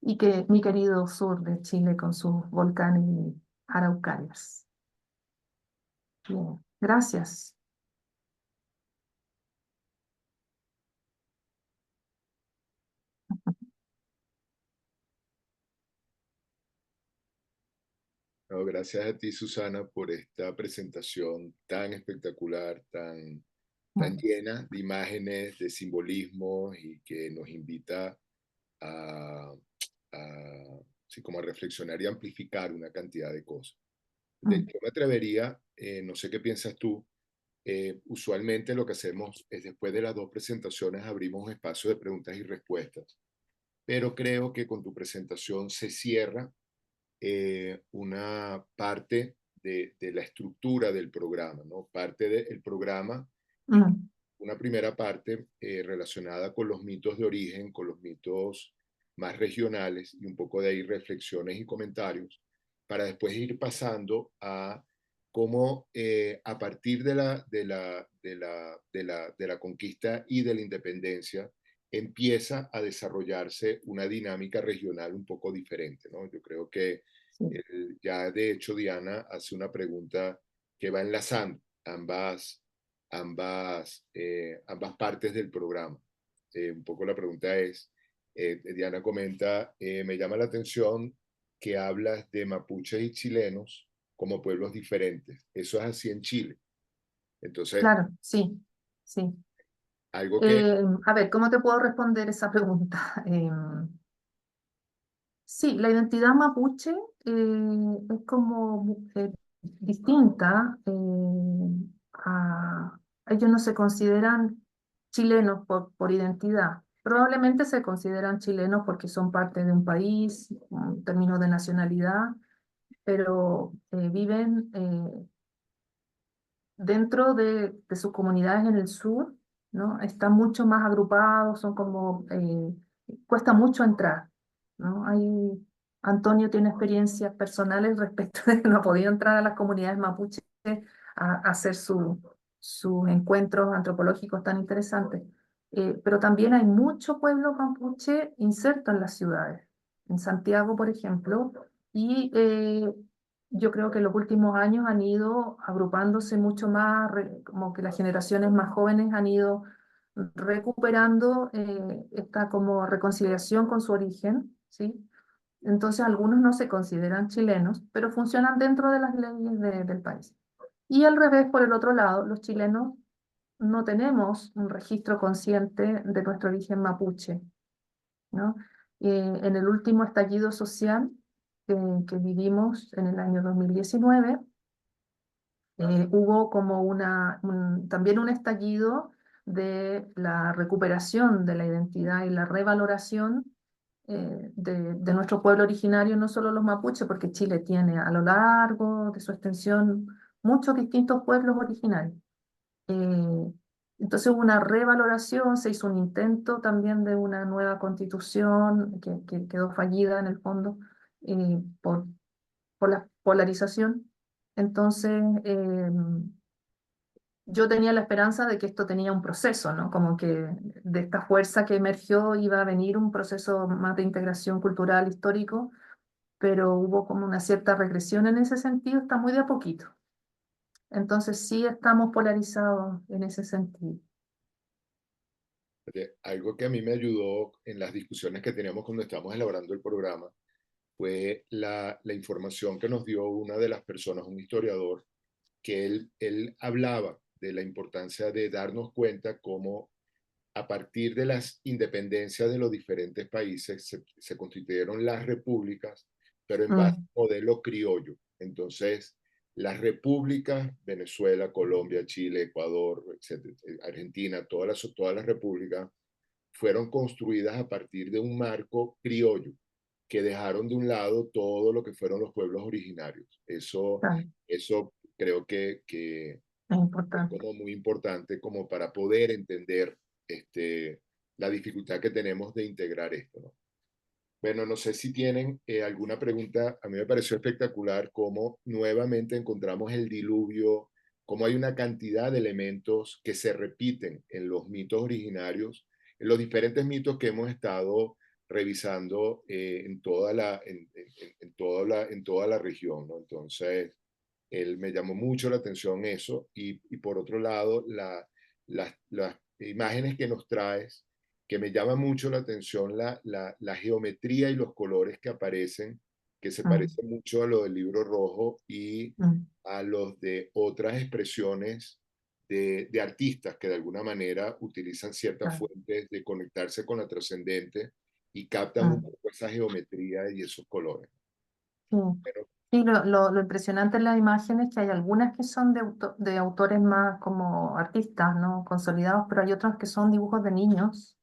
Y que mi querido sur de Chile con sus volcanes y araucarias. Bien, gracias. No, gracias a ti, Susana, por esta presentación tan espectacular, tan llena de imágenes, de simbolismos y que nos invita a así como a reflexionar y amplificar una cantidad de cosas. Mm, Yo me atrevería, no sé qué piensas tú, usualmente lo que hacemos es después de las dos presentaciones abrimos un espacio de preguntas y respuestas, pero creo que con tu presentación se cierra una parte de la estructura del programa, ¿no? Parte del programa, mm, una primera parte relacionada con los mitos de origen, con los mitos más regionales y un poco de ahí reflexiones y comentarios, para después ir pasando a cómo a partir de la conquista y de la independencia empieza a desarrollarse una dinámica regional un poco diferente, ¿no? Yo creo que sí, ya de hecho Diana hace una pregunta que va enlazando ambas partes del programa. Un poco la pregunta es, Diana comenta, me llama la atención que hablas de mapuches y chilenos como pueblos diferentes. Eso es así en Chile. Entonces, claro, sí, sí. algo que, A ver, ¿cómo te puedo responder esa pregunta? Sí, la identidad mapuche es como distinta. Ellos no se consideran chilenos por identidad. Probablemente se consideran chilenos porque son parte de un país, en términos de nacionalidad, pero viven dentro de sus comunidades en el sur, ¿no? Están mucho más agrupados, son como, cuesta mucho entrar, ¿no? Antonio tiene experiencias personales respecto de que no ha podido entrar a las comunidades mapuches a hacer sus encuentros antropológicos tan interesantes. Pero también hay mucho pueblo mapuche inserto en las ciudades. En Santiago, por ejemplo, y yo creo que en los últimos años han ido agrupándose mucho más, como que las generaciones más jóvenes han ido recuperando esta como reconciliación con su origen, ¿sí? Entonces algunos no se consideran chilenos, pero funcionan dentro de las leyes del país. Y al revés, por el otro lado, los chilenos no tenemos un registro consciente de nuestro origen mapuche, ¿no? En el último estallido social que vivimos en el año 2019, hubo como también un estallido de la recuperación de la identidad y la revaloración de nuestro pueblo originario, no solo los mapuches, porque Chile tiene a lo largo de su extensión muchos distintos pueblos originarios. Eh, entonces hubo una revaloración, se hizo un intento también de una nueva constitución que quedó fallida en el fondo por la polarización. Entonces, yo tenía la esperanza de que esto tenía un proceso, ¿no? Como que de esta fuerza que emergió iba a venir un proceso más de integración cultural, histórico, pero hubo como una cierta regresión en ese sentido, está muy de a poquito. Entonces sí estamos polarizados en ese sentido. algo que a mí me ayudó en las discusiones que teníamos cuando estábamos elaborando el programa fue la información que nos dio una de las personas, un historiador, que él hablaba de la importancia de darnos cuenta cómo a partir de las independencias de los diferentes países se constituyeron las repúblicas, pero en base Mm, a un modelo criollo. Entonces, las repúblicas, Venezuela, Colombia, Chile, Ecuador, etcétera, Argentina, todas las repúblicas, fueron construidas a partir de un marco criollo que dejaron de un lado todo lo que fueron los pueblos originarios. claro, Eso creo que es es importante. como muy importante como para poder entender este, la dificultad que tenemos de integrar esto, ¿no? Bueno, no sé si tienen alguna pregunta. A mí me pareció espectacular cómo nuevamente encontramos el diluvio, cómo hay una cantidad de elementos que se repiten en los mitos originarios, en los diferentes mitos que hemos estado revisando en toda la región, ¿no? Entonces, él me llamó mucho la atención eso y por otro lado, las imágenes que nos traes que me llama mucho la atención la geometría y los colores que aparecen, que se Mm, parecen mucho a lo del libro rojo y mm, a los de otras expresiones de artistas que de alguna manera utilizan ciertas claro, fuentes de conectarse con la trascendente y captan un mm, poco esa geometría y esos colores. sí. Pero Sí, lo impresionante en las imágenes es que hay algunas que son de autores más como artistas, ¿no? Consolidados, pero hay otros que son dibujos de niños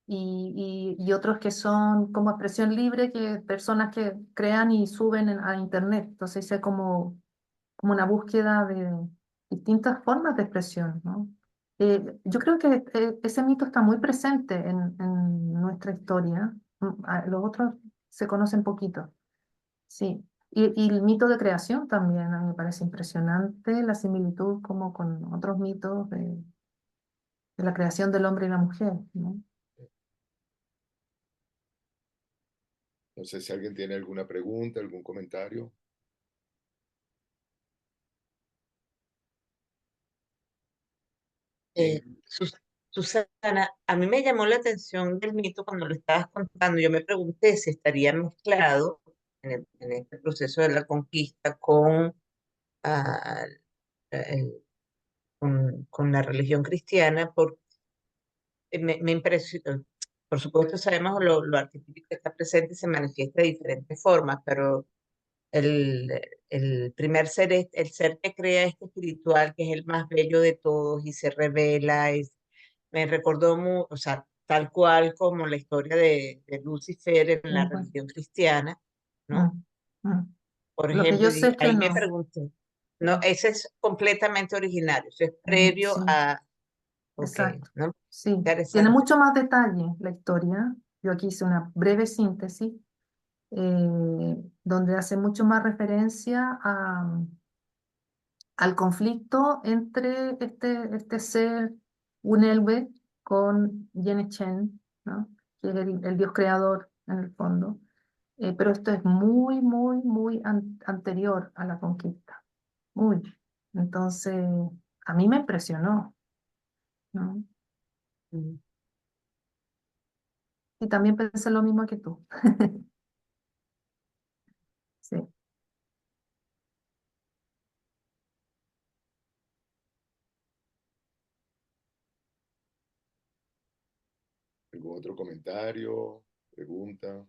y otros que son como expresión libre, que personas que crean y suben a internet. Entonces es como una búsqueda de distintas formas de expresión, ¿no? Yo creo que ese mito está muy presente en nuestra historia. Los otros se conocen poquito, sí. Y el mito de creación también, a mí me parece impresionante la similitud como con otros mitos de la creación del hombre y la mujer, ¿no? no sé si alguien tiene alguna pregunta, algún comentario. Eh, En, Sus- Susana, a mí me llamó la atención del mito cuando lo estabas contando. Yo me pregunté si estaría mezclado en este proceso de la conquista ah, con la religión cristiana, porque me impresionó. Por supuesto, sabemos lo arquetípico que está presente y se manifiesta de diferentes formas, pero el, el primer ser, el ser que crea este espiritual, que es el más bello de todos y se revela, me recordó, o sea, tal cual como la historia de Lucifer en la Bueno, religión cristiana, ¿no? mm, mm. Por Lo que ejemplo, yo y sé es que ahí me no. pregunté, no, Mm, ese es completamente originario, eso es previo sí. a, ok, Exacto, ¿no? sí. Tiene Interesante. mucho más detalle la historia. Yo aquí hice una breve síntesis donde hace mucho más referencia al conflicto entre este ser Unelve con Chen, ¿no? Que es el dios creador en el fondo. Pero esto es muy, muy, muy anterior a la conquista. Muy. Entonces, a mí me impresionó, ¿no? Mm. Y también pensé lo mismo que tú. Sí. ¿Algún otro comentario, pregunta?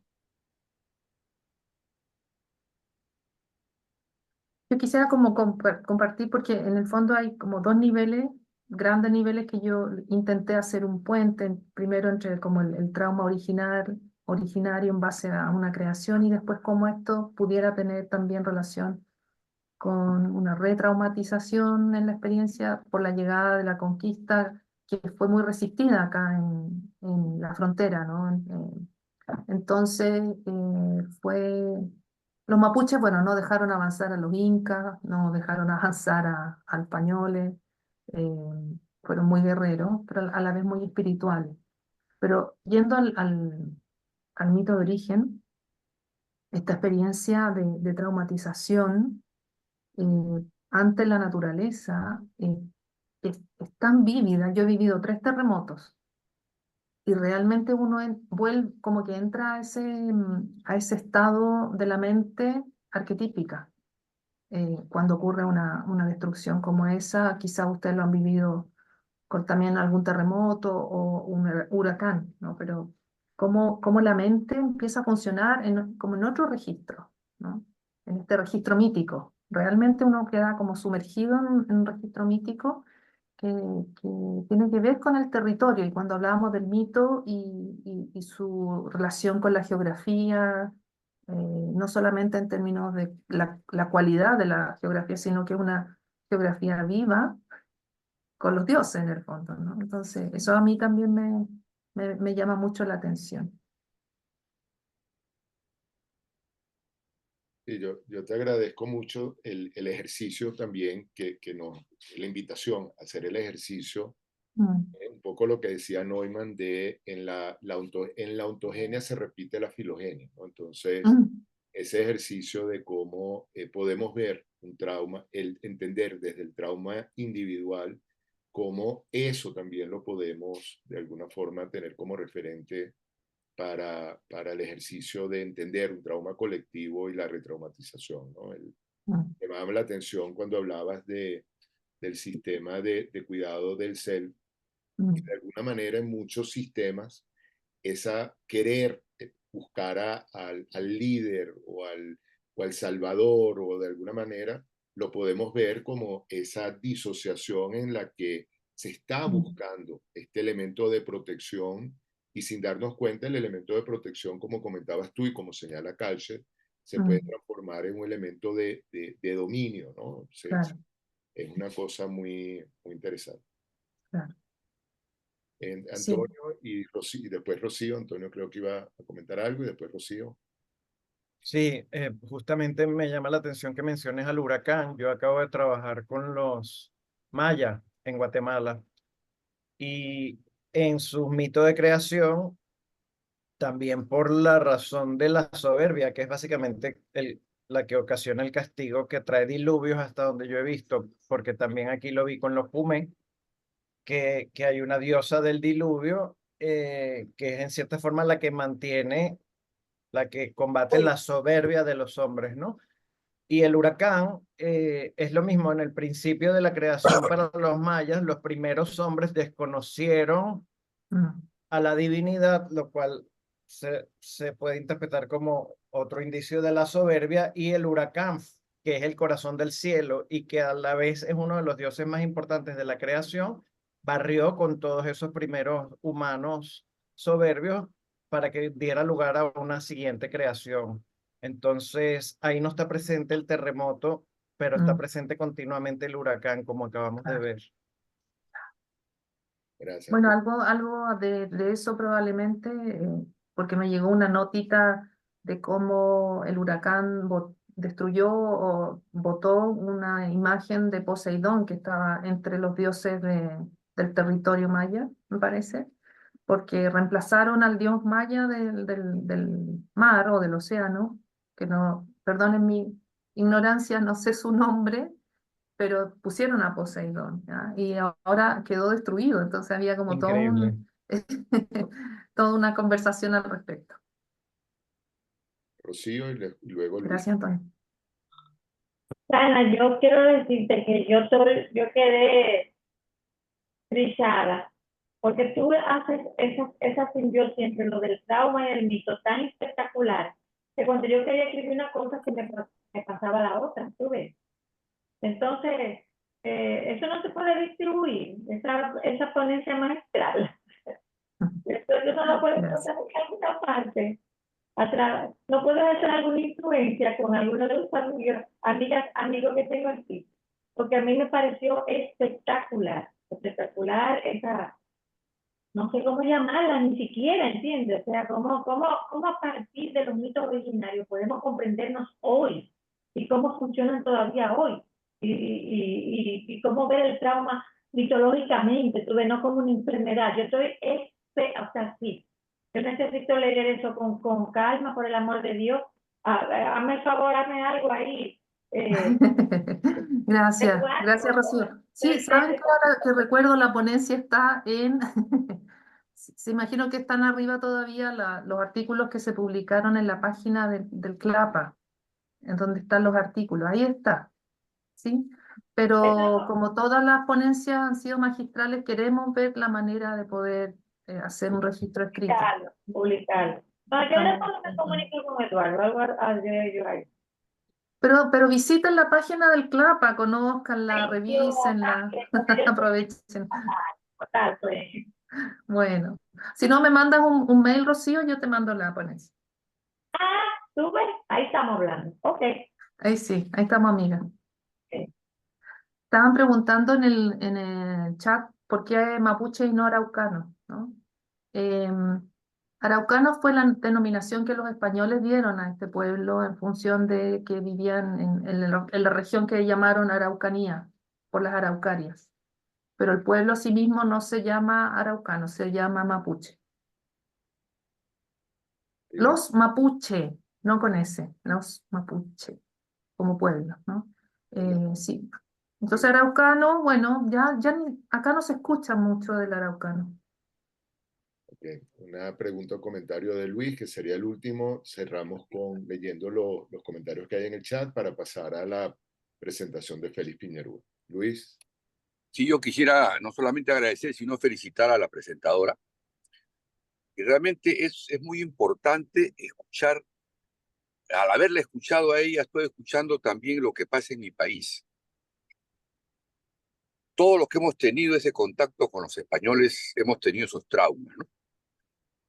Yo quisiera como compartir, porque en el fondo hay como dos niveles, grandes niveles que yo intenté hacer un puente, primero entre como el trauma originario en base a una creación y después cómo esto pudiera tener también relación con una retraumatización en la experiencia por la llegada de la conquista, que fue muy resistida acá en la frontera, ¿no? Entonces, los mapuches, bueno, no dejaron avanzar a los incas, no dejaron avanzar a españoles, eh, fueron muy guerreros, pero a la vez muy espirituales. Pero yendo al mito de origen, esta experiencia de traumatización ante la naturaleza es tan vívida. Yo he vivido 3 terremotos y realmente uno vuelve, como que entra a ese estado de la mente arquetípica. Cuando ocurre una destrucción como esa, quizá ustedes lo han vivido con también algún terremoto o un huracán, ¿no? Pero cómo la mente empieza a funcionar como en otro registro, ¿no? En este registro mítico. Realmente uno queda como sumergido en un registro mítico que tiene que ver con el territorio. Y cuando hablábamos del mito y su relación con la geografía, no solamente en términos de la cualidad de la geografía, sino que es una geografía viva con los dioses en el fondo, ¿no? Entonces, eso a mí también me llama mucho la atención. Y yo te agradezco mucho el ejercicio también, la invitación a hacer el ejercicio, Mm, un poco lo que decía Neumann de en la ontogenia se repite la filogenia, ¿no? Entonces, mm, ese ejercicio de cómo podemos ver un trauma, el entender desde el trauma individual, cómo eso también lo podemos de alguna forma tener como referente para el ejercicio de entender un trauma colectivo y la retraumatización, ¿no? mm, Me llama la atención cuando hablabas del sistema de cuidado del self, que mm, de alguna manera en muchos sistemas esa querer buscar al líder o al salvador, o de alguna manera lo podemos ver como esa disociación en la que se está buscando este elemento de protección, y sin darnos cuenta el elemento de protección, como comentabas tú y como señala Kalcher, se puede transformar en un elemento de dominio, ¿no? Claro, Es una cosa muy, muy interesante. claro. Sí. Antonio y después Rocío. Antonio creo que iba a comentar algo y después Rocío. Sí, justamente me llama la atención que menciones al huracán. Yo acabo de trabajar con los mayas en Guatemala y en sus mitos de creación, también por la razón de la soberbia, que es básicamente la que ocasiona el castigo que trae diluvios hasta donde yo he visto, porque también aquí lo vi con los Pumé, que hay una diosa del diluvio, que es en cierta forma la que mantiene, la que combate la soberbia de los hombres, ¿no? Y el huracán es lo mismo. En el principio de la creación para los mayas, los primeros hombres desconocieron a la divinidad, lo cual se puede interpretar como otro indicio de la soberbia, y el huracán, que es el corazón del cielo y que a la vez es uno de los dioses más importantes de la creación, barrió con todos esos primeros humanos soberbios para que diera lugar a una siguiente creación. Entonces, ahí no está presente el terremoto, pero está presente continuamente el huracán, como acabamos de ver. Gracias. Bueno, algo de eso probablemente, porque me llegó una notita de cómo el huracán destruyó o botó una imagen de Poseidón que estaba entre los dioses del territorio maya, me parece, porque reemplazaron al dios maya del mar o del océano, que no, perdonen mi ignorancia, no sé su nombre, pero pusieron a Poseidón, ¿ya? Y ahora quedó destruido, entonces había como todo Increíble. toda una conversación al respecto. Rocío y luego Luis. Gracias, Antonio. Ana, yo quiero decirte que yo quedé trisada, porque tú haces esa simbiosis entre lo del trauma y el mito tan espectacular, que cuando yo quería escribir una cosa que me pasaba la otra, ¿tú ves? Entonces, eso no se puede distribuir, esa ponencia magistral. Eso no lo puedes pasar en alguna parte. No puedes hacer alguna influencia con alguno de los amigos que tengo aquí, porque a mí me pareció espectacular esa, no sé cómo llamarla, ni siquiera, ¿entiendes? O sea, cómo a partir de los mitos originarios podemos comprendernos hoy y cómo funcionan todavía hoy, y cómo ver el trauma mitológicamente, tú ves, no como una enfermedad. Yo estoy, o sea, sí, yo necesito leer eso con calma, por el amor de Dios. Hazme el favor, hazme algo ahí. Gracias, Rocío. Sí, saben que ahora que recuerdo, la ponencia está en, se imagino que están arriba todavía los artículos que se publicaron en la página del CLAPA, en donde están los artículos, ahí está, ¿sí? Pero como todas las ponencias han sido magistrales, queremos ver la manera de poder hacer un registro escrito. Publicarlo. No, yo después me comunico con Eduardo, algo haré yo ahí. Pero visiten la página del CLAPA, conózcanla, revísenla, aprovechen. Total, pues. Bueno, si no me mandas un mail, Rocío, yo te mando la ponencia. ¿Tú ves? Ahí estamos hablando. Ok. Ahí sí, ahí estamos, amiga. Okay. Estaban preguntando en el chat por qué mapuche y no araucano, ¿no? Araucano fue la denominación que los españoles dieron a este pueblo en función de que vivían en la región que llamaron Araucanía, por las araucarias. Pero el pueblo a sí mismo no se llama araucano, se llama mapuche. Los mapuche, no con ese, los mapuche, como pueblo, ¿no? Sí. Entonces araucano, bueno, ya acá no se escucha mucho del araucano. Okay. Una pregunta o comentario de Luis, que sería el último. Cerramos leyendo los comentarios que hay en el chat para pasar a la presentación de Félix Piñerúa. Luis. Sí, yo quisiera no solamente agradecer, sino felicitar a la presentadora, Y realmente es muy importante escuchar, al haberla escuchado a ella, estoy escuchando también lo que pasa en mi país. Todos los que hemos tenido ese contacto con los españoles hemos tenido esos traumas, ¿no?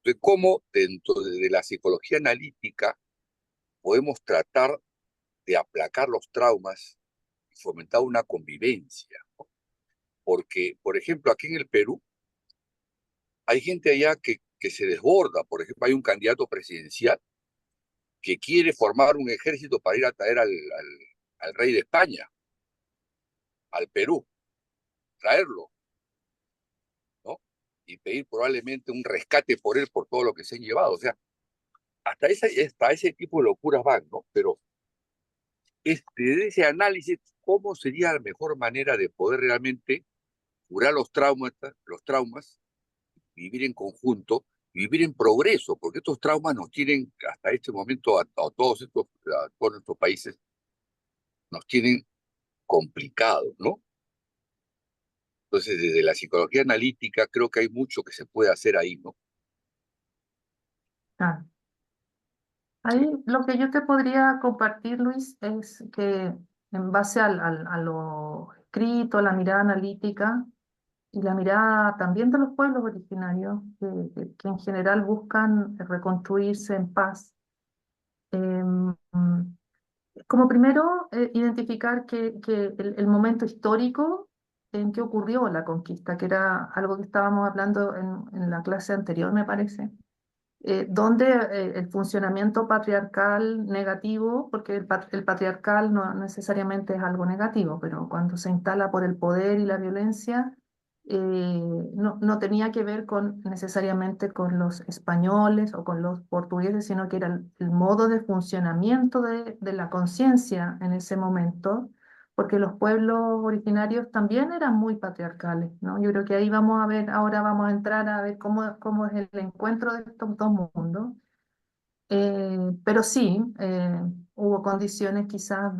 De cómo dentro de la psicología analítica podemos tratar de aplacar los traumas y fomentar una convivencia. Porque, por ejemplo, aquí en el Perú hay gente allá que se desborda. Por ejemplo, hay un candidato presidencial que quiere formar un ejército para ir a traer al rey de España, al Perú, traerlo, ¿no? Y pedir probablemente un rescate por él por todo lo que se han llevado. O sea, hasta ese tipo de locuras van, ¿no? Pero de ese análisis, ¿cómo sería la mejor manera de poder realmente curar los traumas, vivir en conjunto, vivir en progreso? Porque estos traumas nos tienen, hasta este momento, a todos nuestros países, nos tienen complicados, ¿no? Entonces, desde la psicología analítica, creo que hay mucho que se puede hacer ahí, ¿no? Ah, ahí lo que yo te podría compartir, Luis, es que en base a lo escrito, la mirada analítica y la mirada también de los pueblos originarios, que en general buscan reconstruirse en paz, em, como primero, identificar que el momento histórico en que ocurrió la conquista, que era algo que estábamos hablando en la clase anterior, me parece, donde el funcionamiento patriarcal negativo, porque el patriarcal no necesariamente es algo negativo, pero cuando se instala por el poder y la violencia, no tenía que ver necesariamente con los españoles o con los portugueses, sino que era el modo de funcionamiento de la conciencia en ese momento, porque los pueblos originarios también eran muy patriarcales, ¿no? Yo creo que ahí vamos a ver, ahora vamos a entrar a ver cómo es el encuentro de estos dos mundos. Pero sí, hubo condiciones quizás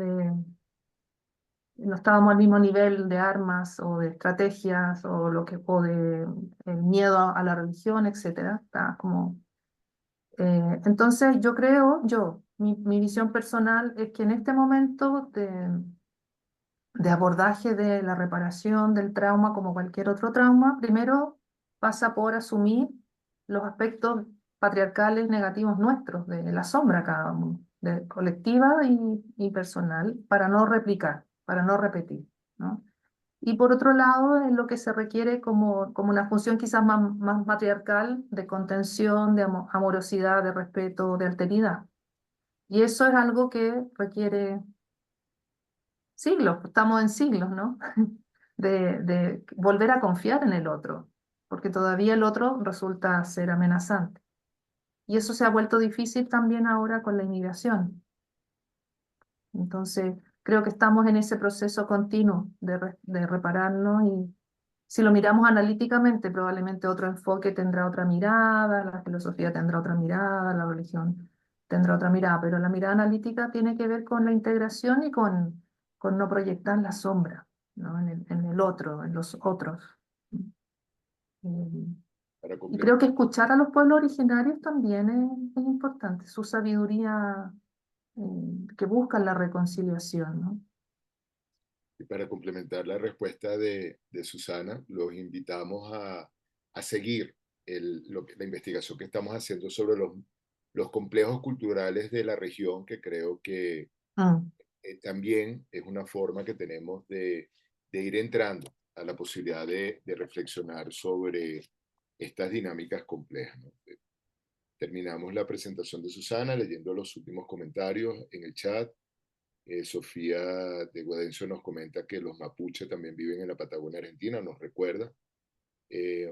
no estábamos al mismo nivel de armas o de estrategias o de el miedo a la religión, etcétera. Está como, entonces mi visión personal es que en este momento de abordaje de la reparación del trauma como cualquier otro trauma, primero pasa por asumir los aspectos patriarcales negativos nuestros, de la sombra cada uno, de colectiva y personal, para no replicar, para no repetir, ¿no? Y por otro lado, es lo que se requiere como una función quizás más matriarcal de contención, de amorosidad, de respeto, de alteridad. Y eso es algo que requiere siglos, estamos en siglos, ¿no? De volver a confiar en el otro, porque todavía el otro resulta ser amenazante. Y eso se ha vuelto difícil también ahora con la inmigración. Entonces, creo que estamos en ese proceso continuo de repararnos y si lo miramos analíticamente, probablemente otro enfoque tendrá otra mirada, la filosofía tendrá otra mirada, la religión tendrá otra mirada, pero la mirada analítica tiene que ver con la integración y con no proyectar la sombra, ¿no? En el otro, en los otros. Para Y creo que complementar, escuchar a los pueblos originarios también es importante, su sabiduría que busca la reconciliación, ¿no? y para complementar la respuesta de Susana, los invitamos a seguir la investigación que estamos haciendo sobre los complejos culturales de la región, que creo que Mm, también es una forma que tenemos de ir entrando a la posibilidad de reflexionar sobre estas dinámicas complejas, ¿no? Terminamos la presentación de Susana leyendo los últimos comentarios en el chat. Sofía de Guadencio nos comenta que los mapuches también viven en la Patagonia Argentina, nos recuerda.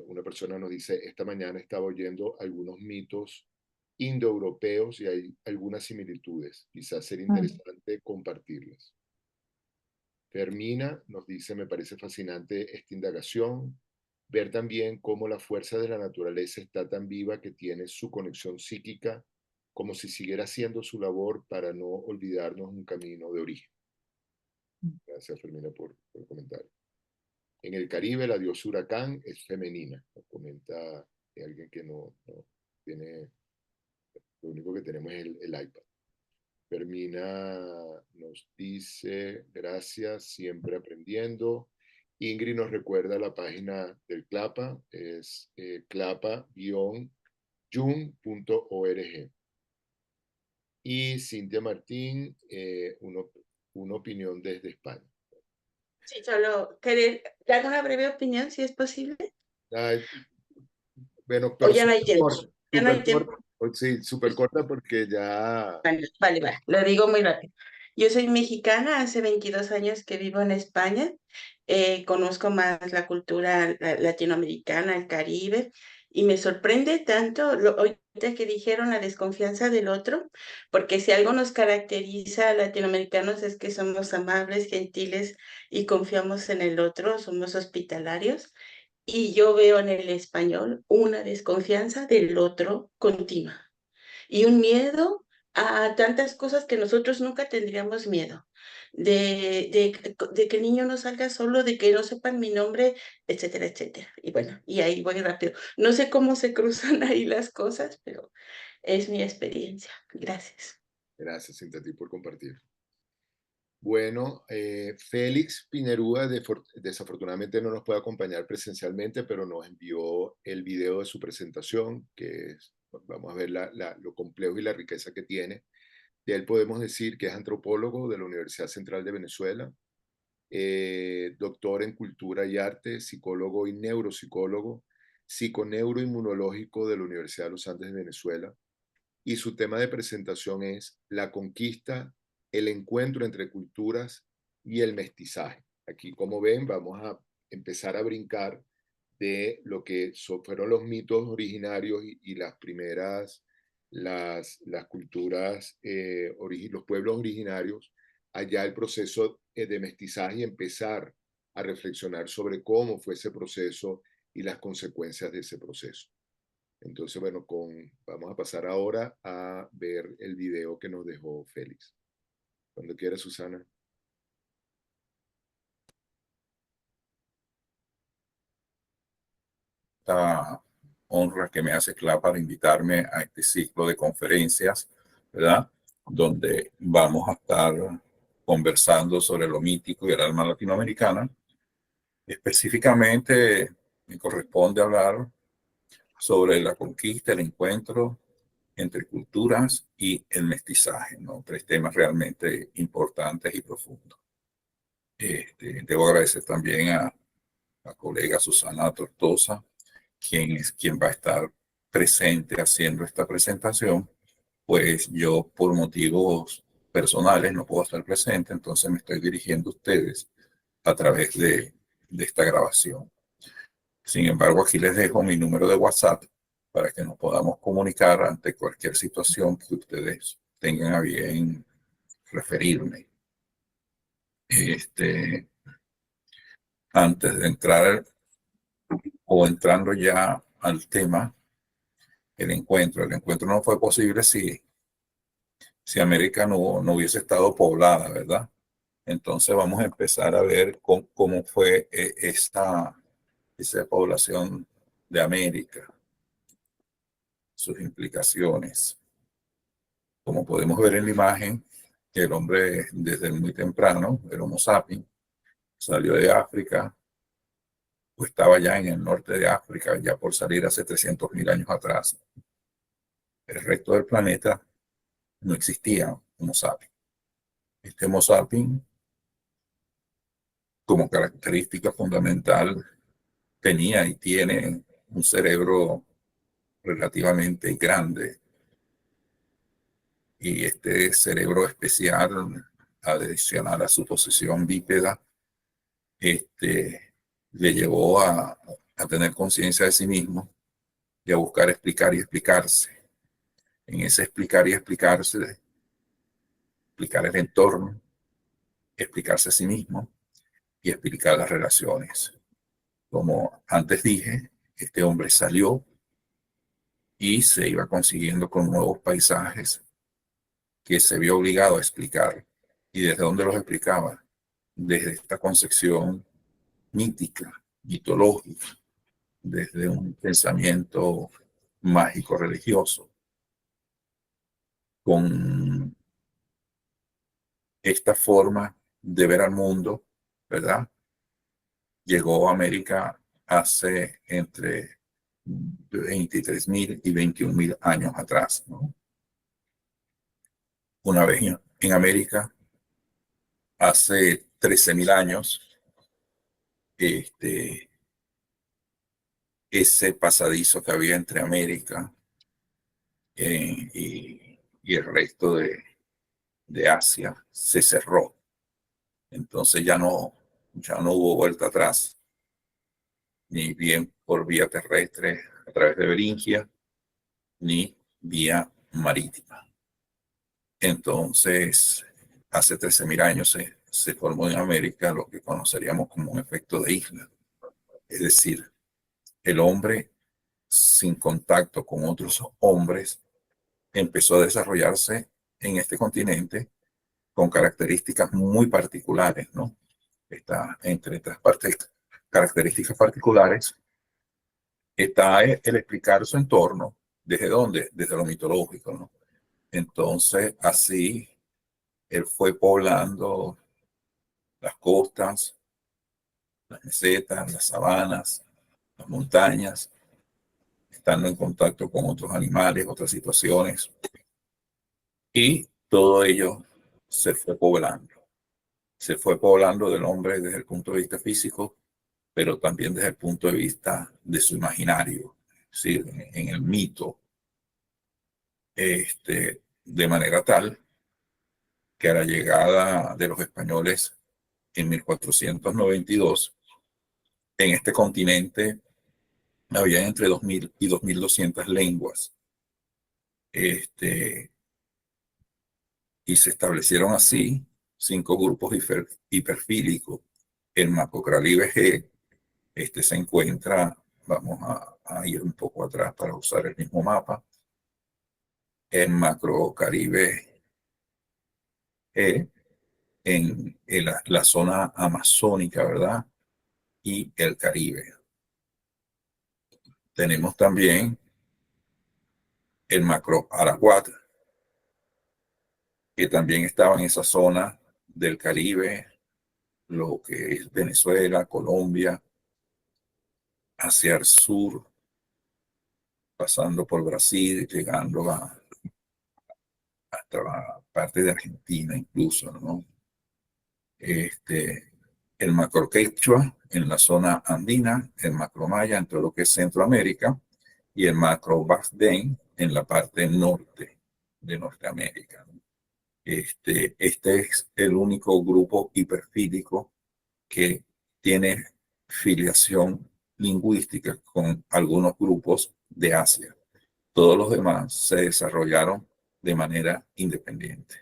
Una persona nos dice, esta mañana estaba oyendo algunos mitos indoeuropeos y hay algunas similitudes. Quizás sería mm. interesante compartirlas. Fermina nos dice, me parece fascinante esta indagación, ver también cómo la fuerza de la naturaleza está tan viva que tiene su conexión psíquica como si siguiera haciendo su labor para no olvidarnos un camino de origen. Gracias, Fermina, por el comentario. En el Caribe, la diosa huracán es femenina, nos comenta alguien que no Lo único que tenemos es el iPad. Fermina nos dice, gracias, siempre aprendiendo. Ingrid nos recuerda la página del CLAPA, es clapa-jun.org. Y Cintia Martín, una opinión desde España. Sí, solo querer dar una breve opinión, si es posible. Ay, bueno, O pero ya no hay tiempo. Ya no hay súper tiempo. corta, sí, súper corta porque ya... Vale, lo digo muy rápido. Yo soy mexicana, hace 22 años que vivo en España. Conozco más la cultura latinoamericana, el Caribe, y me sorprende tanto ahorita que dijeron la desconfianza del otro, porque si algo nos caracteriza a latinoamericanos es que somos amables, gentiles y confiamos en el otro, somos hospitalarios. Y yo veo en el español una desconfianza del otro continua y un miedo a tantas cosas que nosotros nunca tendríamos miedo. De que el niño no salga solo, de que no sepan mi nombre, etcétera, etcétera. Y bueno, y ahí voy rápido. No sé cómo se cruzan ahí las cosas, pero es mi experiencia. Gracias. Gracias, Cintia, a ti por compartir. Bueno, Félix Piñerúa desafortunadamente no nos puede acompañar presencialmente, pero nos envió el video de su presentación, que es, vamos a ver lo complejo y la riqueza que tiene. De él podemos decir que es antropólogo de la Universidad Central de Venezuela, doctor en cultura y arte, psicólogo y neuropsicólogo, psiconeuroinmunológico de la Universidad de los Andes de Venezuela. Y su tema de presentación es la conquista, el encuentro entre culturas y el mestizaje. Aquí, como ven, vamos a empezar a brincar de lo que fueron los mitos originarios y las primeras, las culturas, los pueblos originarios, allá el proceso de mestizaje y empezar a reflexionar sobre cómo fue ese proceso y las consecuencias de ese proceso. Entonces, bueno, vamos a pasar ahora a ver el video que nos dejó Félix. Cuando quiera, Susana. Esta honra que me hace CLAPA para invitarme a este ciclo de conferencias, ¿verdad? Donde vamos a estar conversando sobre lo mítico y el alma latinoamericana. Específicamente, me corresponde hablar sobre la conquista, el encuentro entre culturas y el mestizaje, ¿no? 3 temas realmente importantes y profundos. Debo agradecer también a la colega Susana Tortosa, quien va a estar presente haciendo esta presentación, pues yo por motivos personales no puedo estar presente, entonces me estoy dirigiendo a ustedes a través de esta grabación. Sin embargo, aquí les dejo mi número de WhatsApp para que nos podamos comunicar ante cualquier situación que ustedes tengan a bien referirme. Antes de entrar o entrando ya al tema, el encuentro no fue posible si América no hubiese estado poblada, ¿verdad? Entonces vamos a empezar a ver cómo fue esa población de América, sus implicaciones. Como podemos ver en la imagen, el hombre desde muy temprano, el Homo sapiens, salió de África, o estaba ya en el norte de África, ya por salir hace 300.000 años atrás. El resto del planeta no existía Homo sapiens. Este Homo sapiens, como característica fundamental, tenía y tiene un cerebro relativamente grande. Y este cerebro especial, adicional a su posición bípeda, le llevó a tener conciencia de sí mismo y a buscar explicar y explicarse. En ese explicar y explicarse, explicar el entorno, explicarse a sí mismo y explicar las relaciones. Como antes dije, este hombre salió y se iba consiguiendo con nuevos paisajes que se vio obligado a explicar. ¿Y desde dónde los explicaba? Desde esta concepción mítica, mitológica, desde un pensamiento mágico religioso. Con esta forma de ver al mundo, ¿verdad? Llegó a América hace entre 23.000 y 21.000 años atrás, ¿no? Una vez en América, hace 13.000 años, ese pasadizo que había entre América y el resto de Asia se cerró. Entonces ya no hubo vuelta atrás, ni bien por vía terrestre a través de Beringia, ni vía marítima. Entonces, hace 13.000 años se formó en América lo que conoceríamos como un efecto de isla. Es decir, el hombre sin contacto con otros hombres empezó a desarrollarse en este continente con características muy particulares, ¿no? Entre estas características particulares está el explicar su entorno. ¿Desde dónde? Desde lo mitológico, ¿no? Entonces, así, él fue poblando las costas, las mesetas, las sabanas, las montañas, estando en contacto con otros animales, otras situaciones. Y todo ello se fue poblando. Se fue poblando del hombre desde el punto de vista físico, pero también desde el punto de vista de su imaginario, ¿sí? En el mito, de manera tal que a la llegada de los españoles en 1492, en este continente había entre 2.000 y 2.200 lenguas. Y se establecieron así 5 grupos hiperfílicos. El Macrocaribe G, se encuentra, vamos a ir un poco atrás para usar el mismo mapa. El Macrocaribe G en la zona amazónica, ¿verdad? Y el Caribe. Tenemos también el Macro Araguat, que también estaba en esa zona del Caribe, lo que es Venezuela, Colombia, hacia el sur, pasando por Brasil, llegando hasta la parte de Argentina incluso, ¿no? El Macro Quechua en la zona andina, el Macro Maya en todo lo que es Centroamérica, y el Macro Bazden en la parte norte de Norteamérica. Este es el único grupo hiperfílico que tiene filiación lingüística con algunos grupos de Asia. Todos los demás se desarrollaron de manera independiente.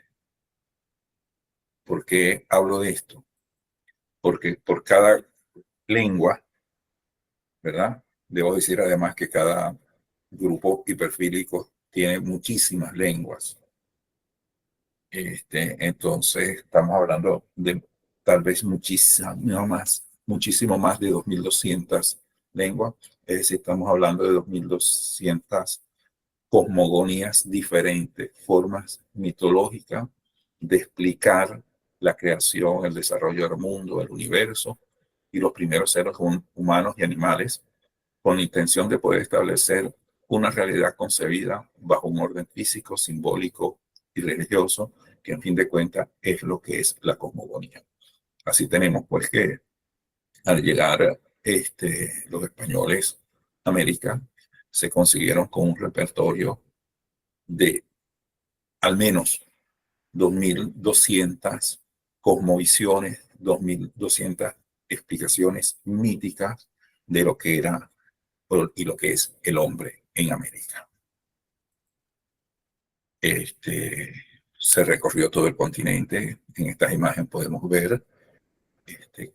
¿Por qué hablo de esto? Porque por cada lengua, ¿verdad? Debo decir además que cada grupo hiperfílico tiene muchísimas lenguas. Entonces, estamos hablando de tal vez muchísimo más de 2.200 lenguas. Es decir, estamos hablando de 2.200 cosmogonías diferentes, formas mitológicas de explicar la creación, el desarrollo del mundo, el universo y los primeros seres humanos y animales, con la intención de poder establecer una realidad concebida bajo un orden físico, simbólico y religioso, que en fin de cuentas es lo que es la cosmogonía. Así tenemos pues que al llegar los españoles a América, se consiguieron con un repertorio de al menos 2.200 cosmovisiones, 2.200 explicaciones míticas de lo que era y lo que es el hombre en América. Se recorrió todo el continente. En estas imágenes podemos ver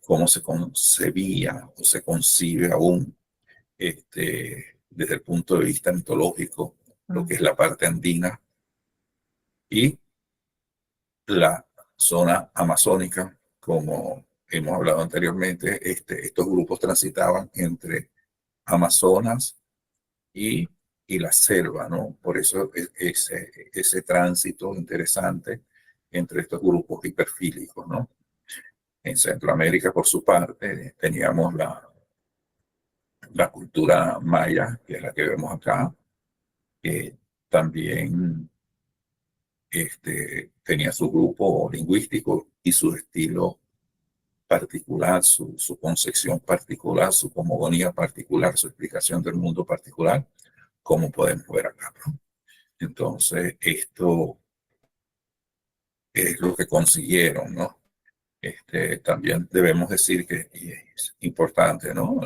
cómo se concebía o se concibe aún desde el punto de vista mitológico lo que es la parte andina y la zona amazónica, como hemos hablado anteriormente. Estos grupos transitaban entre Amazonas y y la selva, ¿no? Por eso ese tránsito interesante entre estos grupos hiperfílicos, ¿no? En Centroamérica, por su parte, teníamos la cultura maya, que es la que vemos acá, que también tenía su grupo lingüístico y su estilo particular, su concepción particular, su cosmogonía particular, su explicación del mundo particular, como podemos ver acá, ¿no? Entonces, esto es lo que consiguieron, ¿no? También debemos decir que y es importante, ¿no?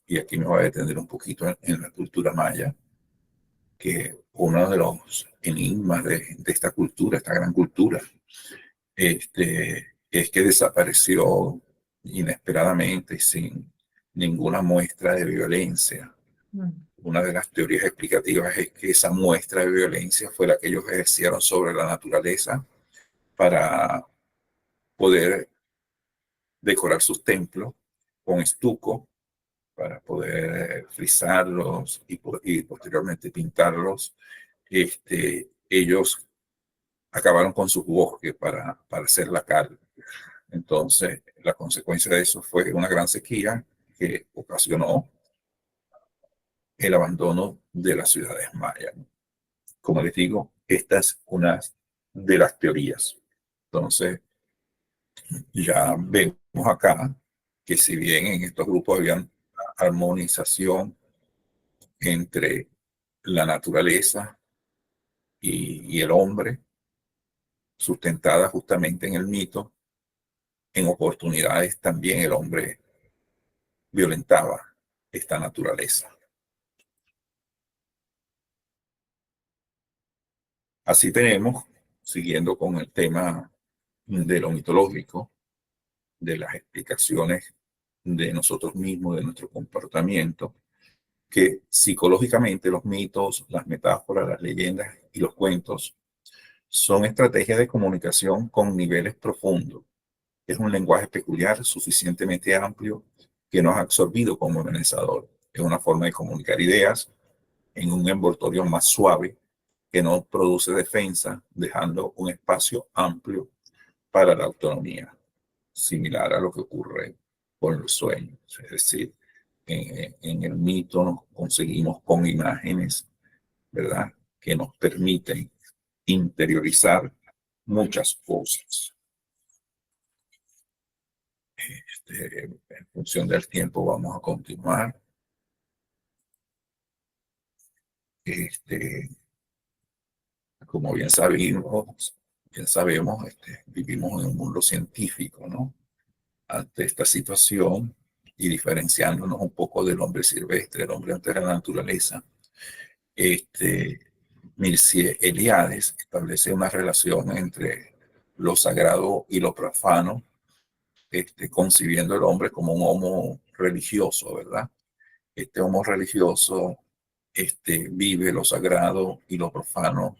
Y aquí me voy a detener un poquito en la cultura maya, que uno de los enigmas de esta cultura, esta gran cultura, es que desapareció inesperadamente sin ninguna muestra de violencia. Una de las teorías explicativas es que esa muestra de violencia fue la que ellos ejercieron sobre la naturaleza para poder decorar sus templos con estuco, para poder frisarlos y posteriormente pintarlos. Ellos acabaron con sus bosques para hacer la cal. Entonces, la consecuencia de eso fue una gran sequía que ocasionó el abandono de las ciudades mayas. Como les digo, esta es una de las teorías. Entonces, ya vemos acá que si bien en estos grupos había armonización entre la naturaleza y el hombre, sustentada justamente en el mito, en oportunidades también el hombre violentaba esta naturaleza. Así tenemos, siguiendo con el tema de lo mitológico, de las explicaciones de nosotros mismos, de nuestro comportamiento, que psicológicamente los mitos, las metáforas, las leyendas y los cuentos son estrategias de comunicación con niveles profundos. Es un lenguaje peculiar, suficientemente amplio, que nos ha absorbido como amenazador. Es una forma de comunicar ideas en un envoltorio más suave que no produce defensa, dejando un espacio amplio para la autonomía, similar a lo que ocurre con los sueños. Es decir, en el mito nos conseguimos con imágenes, ¿verdad?, que nos permiten interiorizar muchas cosas. En función del tiempo vamos a continuar. Como bien sabemos, vivimos en un mundo científico, ¿no? Ante esta situación y diferenciándonos un poco del hombre silvestre, el hombre ante la naturaleza, Mircea Eliade establece una relación entre lo sagrado y lo profano, concibiendo al hombre como un homo religioso, ¿verdad? Este homo religioso vive lo sagrado y lo profano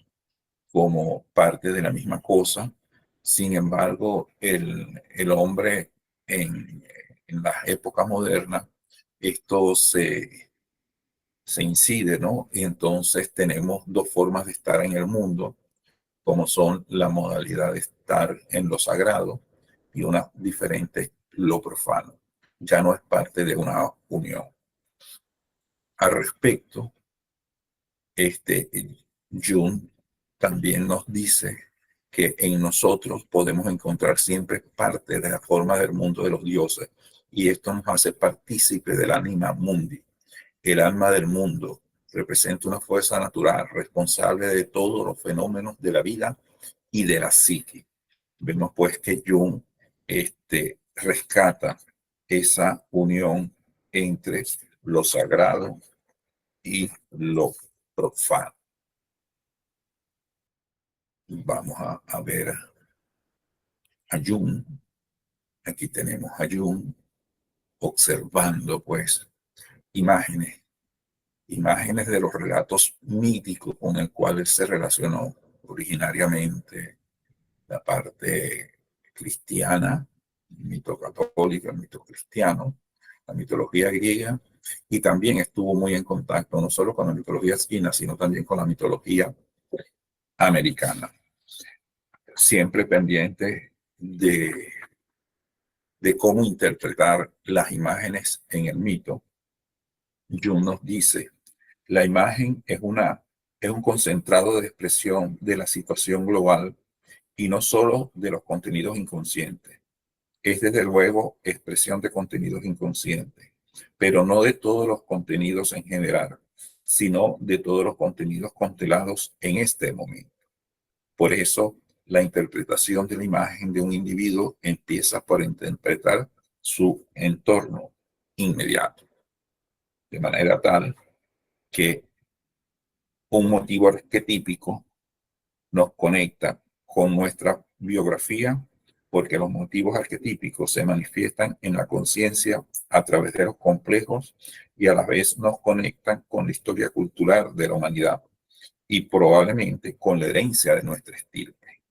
como parte de la misma cosa. Sin embargo, el hombre en las épocas modernas, esto se incide, ¿no? Y entonces tenemos dos formas de estar en el mundo, como son la modalidad de estar en lo sagrado y una diferente, lo profano. Ya no es parte de una unión. Al respecto, Jung también nos dice que en nosotros podemos encontrar siempre parte de la forma del mundo de los dioses, y esto nos hace partícipe del anima mundi. El alma del mundo representa una fuerza natural responsable de todos los fenómenos de la vida y de la psique. Vemos pues que Jung rescata esa unión entre lo sagrado y lo profano. Vamos a ver a Jung. Aquí tenemos a Jung observando pues imágenes de los relatos míticos con el cual él se relacionó originariamente, la parte cristiana, el mito católico, el mito cristiano, la mitología griega y también estuvo muy en contacto no solo con la mitología china, sino también con la mitología americana, siempre pendiente de cómo interpretar las imágenes en el mito. Jung nos dice, la imagen es un concentrado de expresión de la situación global y no solo de los contenidos inconscientes. Es desde luego expresión de contenidos inconscientes, pero no de todos los contenidos en general, sino de todos los contenidos constelados en este momento. Por eso, la interpretación de la imagen de un individuo empieza por interpretar su entorno inmediato, de manera tal que un motivo arquetípico nos conecta con nuestra biografía, porque los motivos arquetípicos se manifiestan en la conciencia a través de los complejos y a la vez nos conectan con la historia cultural de la humanidad y probablemente con la herencia de nuestra estirpe.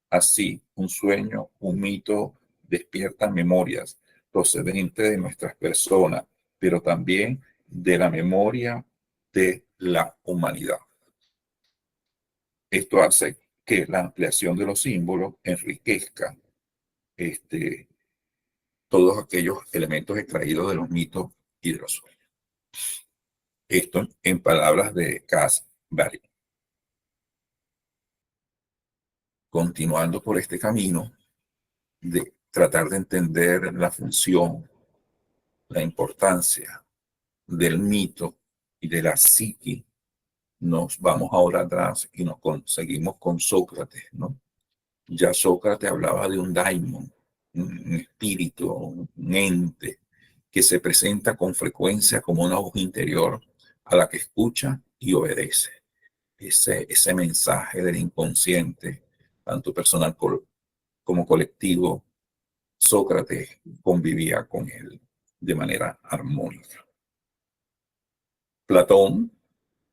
Así, un sueño, un mito despiertan memorias procedentes de nuestras personas, pero también de la memoria de la humanidad. Esto hace que la ampliación de los símbolos enriquezca todos aquellos elementos extraídos de los mitos y de los sueños. Esto en palabras de Cass Barry. Continuando por este camino de tratar de entender la función, la importancia del mito y de la psique, nos vamos ahora atrás y seguimos con Sócrates, ¿no? Ya Sócrates hablaba de un daimon, un espíritu, un ente que se presenta con frecuencia como una voz interior a la que escucha y obedece. Ese mensaje del inconsciente, tanto personal como colectivo, Sócrates convivía con él de manera armónica. Platón,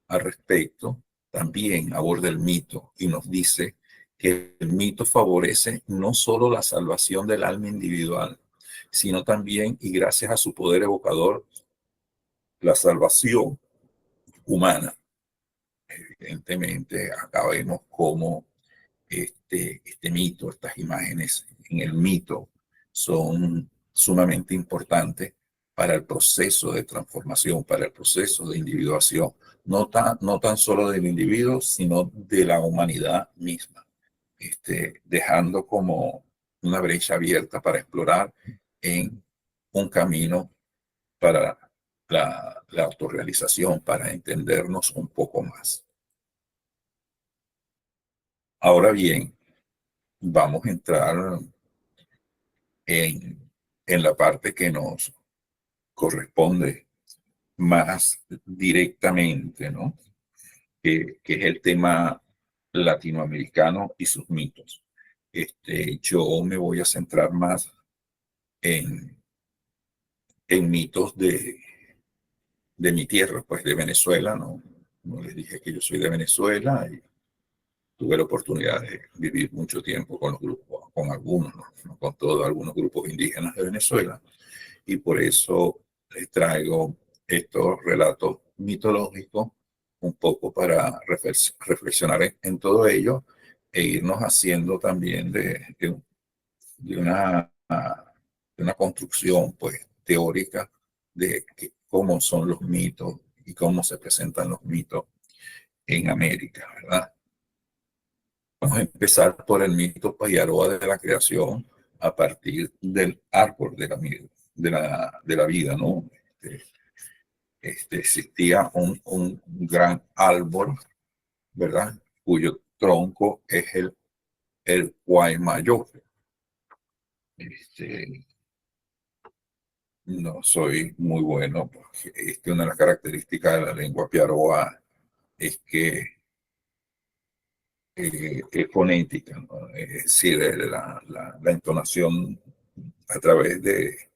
al respecto, también aborda el mito y nos dice que el mito favorece no solo la salvación del alma individual, sino también, y gracias a su poder evocador, la salvación humana. Evidentemente, acá vemos cómo este mito, estas imágenes en el mito son sumamente importantes para el proceso de transformación, para el proceso de individuación, no tan solo del individuo, sino de la humanidad misma, dejando como una brecha abierta para explorar en un camino para la autorrealización, para entendernos un poco más. Ahora bien, vamos a entrar en la parte que nos corresponde más directamente, ¿no? Que es el tema latinoamericano y sus mitos. Yo me voy a centrar más en mitos de mi tierra, pues de Venezuela, ¿no? Como les dije que yo soy de Venezuela y tuve la oportunidad de vivir mucho tiempo con los grupos, con algunos, no con todos, algunos grupos indígenas de Venezuela, y por eso les traigo estos relatos mitológicos un poco para reflexionar en todo ello e irnos haciendo también de una construcción pues teórica de cómo son los mitos y cómo se presentan los mitos en América, ¿verdad? Vamos a empezar por el mito Payaroa de la creación a partir del árbol de la vida, ¿no? Existía un gran árbol, ¿verdad? Cuyo tronco es el Guaymayo. No soy muy bueno, porque una de las características de la lengua piaroa es que es fonética, ¿no? Es decir, la entonación a través de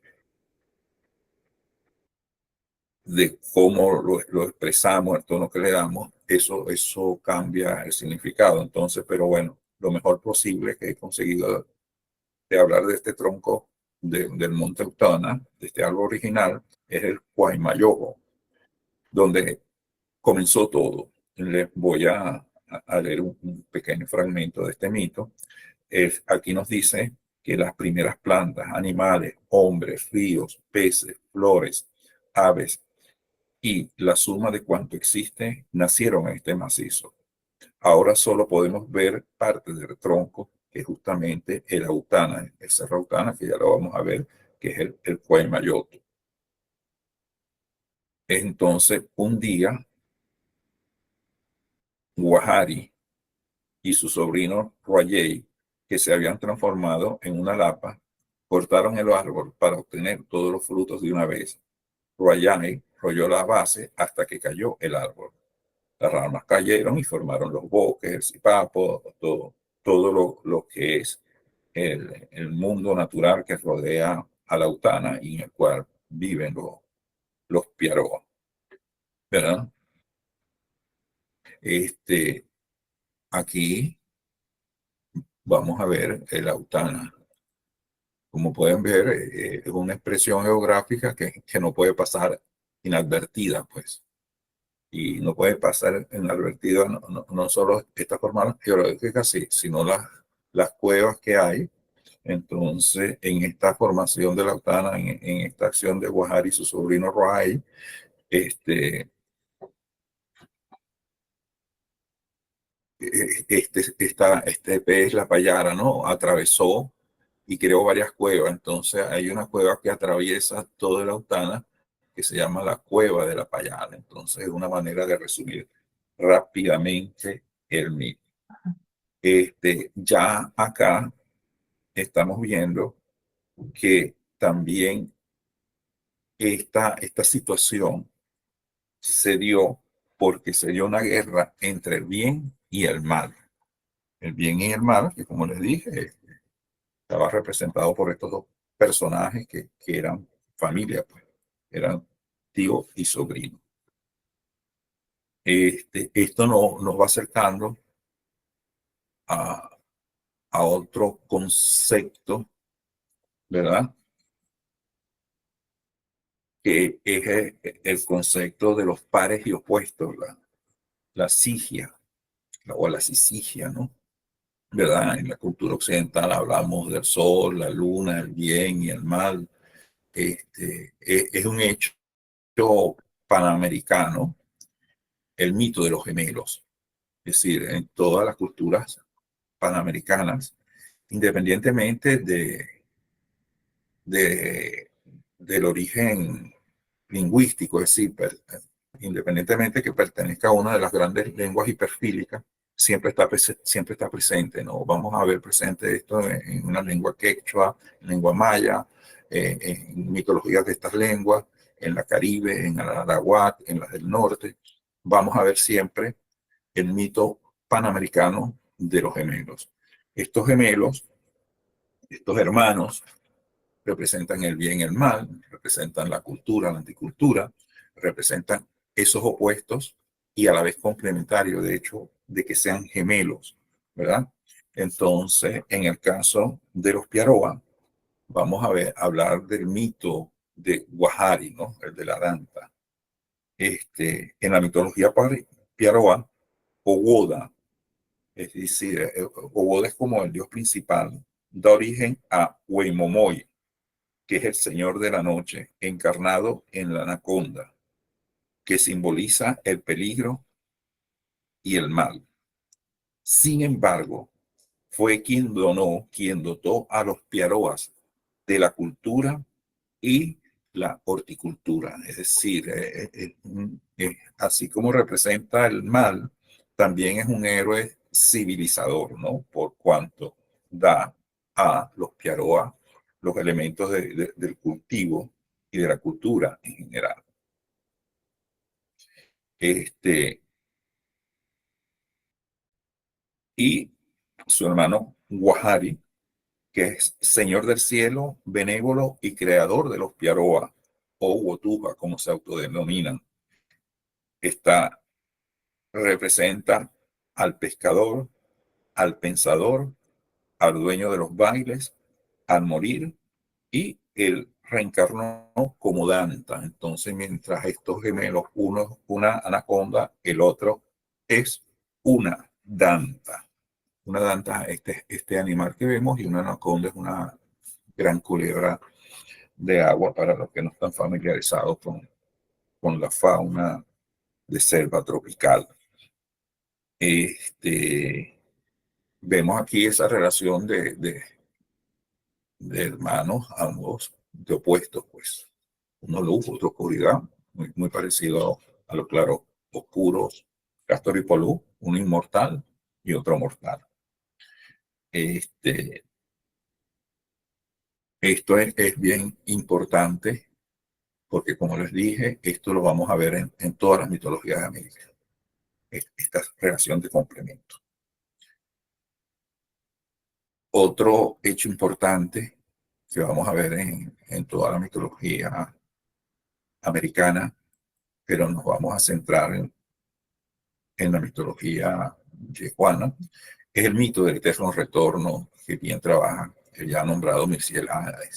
cómo lo expresamos, el tono que le damos, eso cambia el significado. Entonces, pero bueno, lo mejor posible que he conseguido de hablar de este tronco del monte Autana, de este árbol original, es el Huaymayojo, donde comenzó todo. Les voy a leer un pequeño fragmento de este mito. Aquí nos dice que las primeras plantas, animales, hombres, ríos, peces, flores, aves y la suma de cuanto existe nacieron en este macizo. Ahora solo podemos ver parte del tronco, que es justamente el Autana, el Cerro Autana, que ya lo vamos a ver, que es el Cuaymayoto. Entonces, un día, Guajari y su sobrino Royey, que se habían transformado en una lapa, cortaron el árbol para obtener todos los frutos de una vez. Royey rolló la base hasta que cayó el árbol. Las ramas cayeron y formaron los bosques, el cipapo, todo lo que es el mundo natural que rodea a la Autana y en el cual viven los Piaroa, ¿verdad? Aquí vamos a ver el Autana. Como pueden ver, es una expresión geográfica que no puede pasar inadvertida, pues. Y no puede pasar inadvertida no solo esta forma geológica, sino las cuevas que hay. Entonces, en esta formación de la Autana, en esta acción de Guajari y su sobrino Roay, este pez, la payara, ¿no? Atravesó y creó varias cuevas. Entonces hay una cueva que atraviesa toda la Autana que se llama la Cueva de la Payara. Entonces es una manera de resumir rápidamente el mito. Ya acá estamos viendo que también esta situación se dio porque se dio una guerra entre el bien y el mal. El bien y el mal, que como les dije, estaba representado por estos dos personajes que eran familia, pues, eran tío y sobrino. Esto nos va acercando a otro concepto, ¿verdad? Que es el concepto de los pares y opuestos, la sigia, o la sisigia, ¿no? ¿Verdad? En la cultura occidental hablamos del sol, la luna, el bien y el mal. Es un hecho panamericano, el mito de los gemelos. Es decir, en todas las culturas panamericanas, independientemente del origen lingüístico, es decir, independientemente que pertenezca a una de las grandes lenguas hiperfílicas, siempre está presente, ¿no? Vamos a ver presente esto en una lengua quechua, en lengua maya, en mitologías de estas lenguas, en la Caribe, en el Arahuat, en las del norte. Vamos a ver siempre el mito panamericano de los gemelos. Estos gemelos, estos hermanos, representan el bien y el mal, representan la cultura, la anticultura, representan esos opuestos y a la vez complementarios, de hecho, de que sean gemelos, ¿verdad? Entonces, en el caso de los Piaroa, vamos a hablar del mito de Guajari, ¿no? El de la Danta. En la mitología Piaroa, Owoda, es decir, Owoda es como el dios principal, da origen a Weimomoy, que es el señor de la noche, encarnado en la anaconda, que simboliza el peligro y el mal. Sin embargo, fue quien dotó a los piaroas de la cultura y la horticultura. Es decir, así como representa el mal, también es un héroe civilizador, ¿no? Por cuanto da a los piaroas los elementos del cultivo y de la cultura en general. Y su hermano Guajari, que es señor del cielo, benévolo y creador de los Piaroa, o Wotuja, como se autodenominan. Representa al pescador, al pensador, al dueño de los bailes, al morir y él reencarnó como Danta. Entonces, mientras estos gemelos, uno es una anaconda, el otro es una Danta. Una Danta, este animal que vemos, y una anaconda es una gran culebra de agua para los que no están familiarizados con la fauna de selva tropical. Vemos aquí esa relación de hermanos, ambos de opuestos, pues. Uno luz, otro oscuridad, muy parecido a los claros oscuros, Castor y Polú, uno inmortal y otro mortal. Esto es bien importante porque, como les dije, esto lo vamos a ver en todas las mitologías de América, esta relación de complemento. Otro hecho importante que vamos a ver en toda la mitología americana, pero nos vamos a centrar en la mitología yeguana, es el mito del eterno retorno que bien trabaja el ya nombrado Mircea Eliade.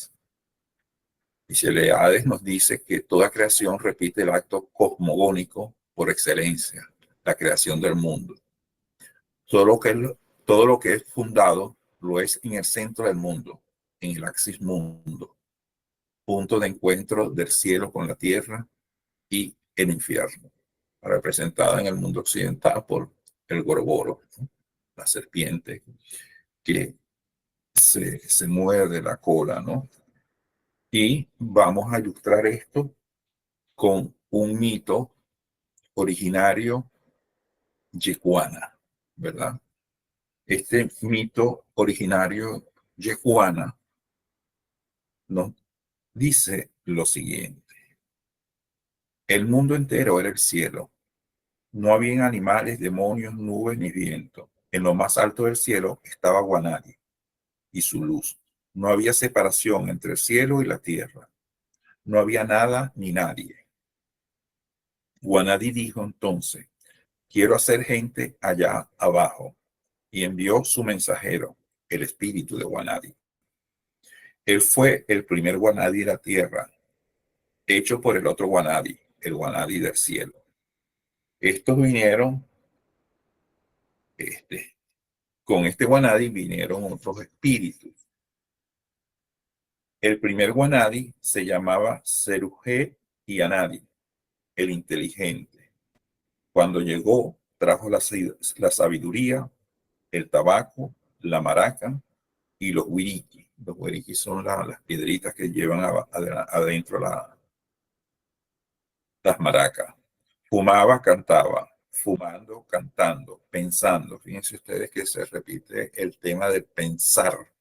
Mircea Eliade nos dice que toda creación repite el acto cosmogónico por excelencia, la creación del mundo. Todo lo que es fundado lo es en el centro del mundo, en el axis mundo, punto de encuentro del cielo con la tierra y el infierno, representada en el mundo occidental por el Gorgoro, ¿no? La serpiente que se muerde la cola, ¿no? Y vamos a ilustrar esto con un mito originario yeguana, ¿verdad? Este mito originario yeguana nos dice lo siguiente: el mundo entero era el cielo. No habían animales, demonios, nubes ni viento. En lo más alto del cielo estaba Guanadi y su luz. No había separación entre el cielo y la tierra. No había nada ni nadie. Guanadi dijo entonces: quiero hacer gente allá abajo. Y envió su mensajero, el espíritu de Guanadi. Él fue el primer Guanadi de la tierra, hecho por el otro Guanadi, el Guanadi del cielo. Estos vinieron, con este Guanadi vinieron otros espíritus. El primer Guanadi se llamaba Seruje y Anadi, el inteligente. Cuando llegó, trajo la sabiduría, el tabaco, la maraca y los wiriki. Los wiriki son las piedritas que llevan adentro las maracas. Fumaba, cantaba, fumando, cantando, pensando. Fíjense ustedes que se repite el tema de pensar,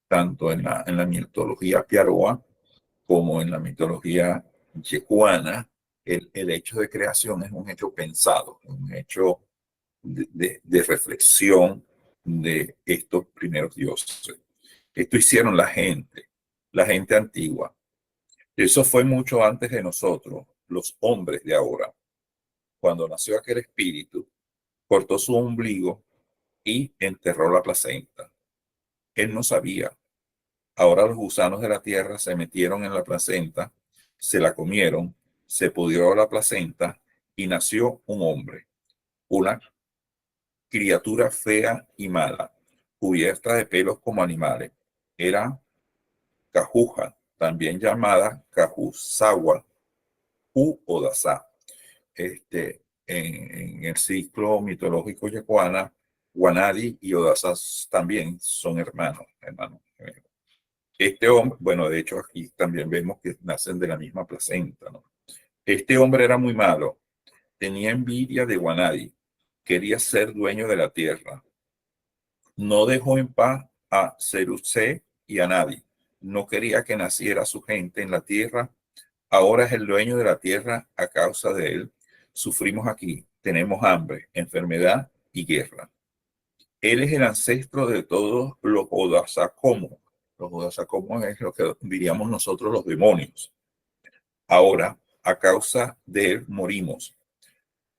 tanto en la mitología piaroa como en la mitología yeguana. El hecho de creación es un hecho pensado, un hecho de reflexión de estos primeros dioses. Esto hicieron la gente antigua. Eso fue mucho antes de nosotros, los hombres de ahora. Cuando nació aquel espíritu, cortó su ombligo y enterró la placenta. Él no sabía. Ahora los gusanos de la tierra se metieron en la placenta, se la comieron, se pudrió la placenta y nació un hombre, una criatura fea y mala, cubierta de pelos como animales. Era Cajuja, también llamada Cajusawa u Odasá. En el ciclo mitológico yeguana, Guanadi y Odasá también son hermanos. Este hombre, bueno, de hecho aquí también vemos que nacen de la misma placenta, ¿no? Este hombre era muy malo, tenía envidia de Guanadi, quería ser dueño de la tierra. No dejó en paz a Seruse y a Anadi. No quería que naciera su gente en la tierra. Ahora es el dueño de la tierra a causa de él. Sufrimos aquí, tenemos hambre, enfermedad y guerra. Él es el ancestro de todos los Odasakomo. Los Odasakomo es lo que diríamos nosotros los demonios. Ahora, a causa de él, morimos.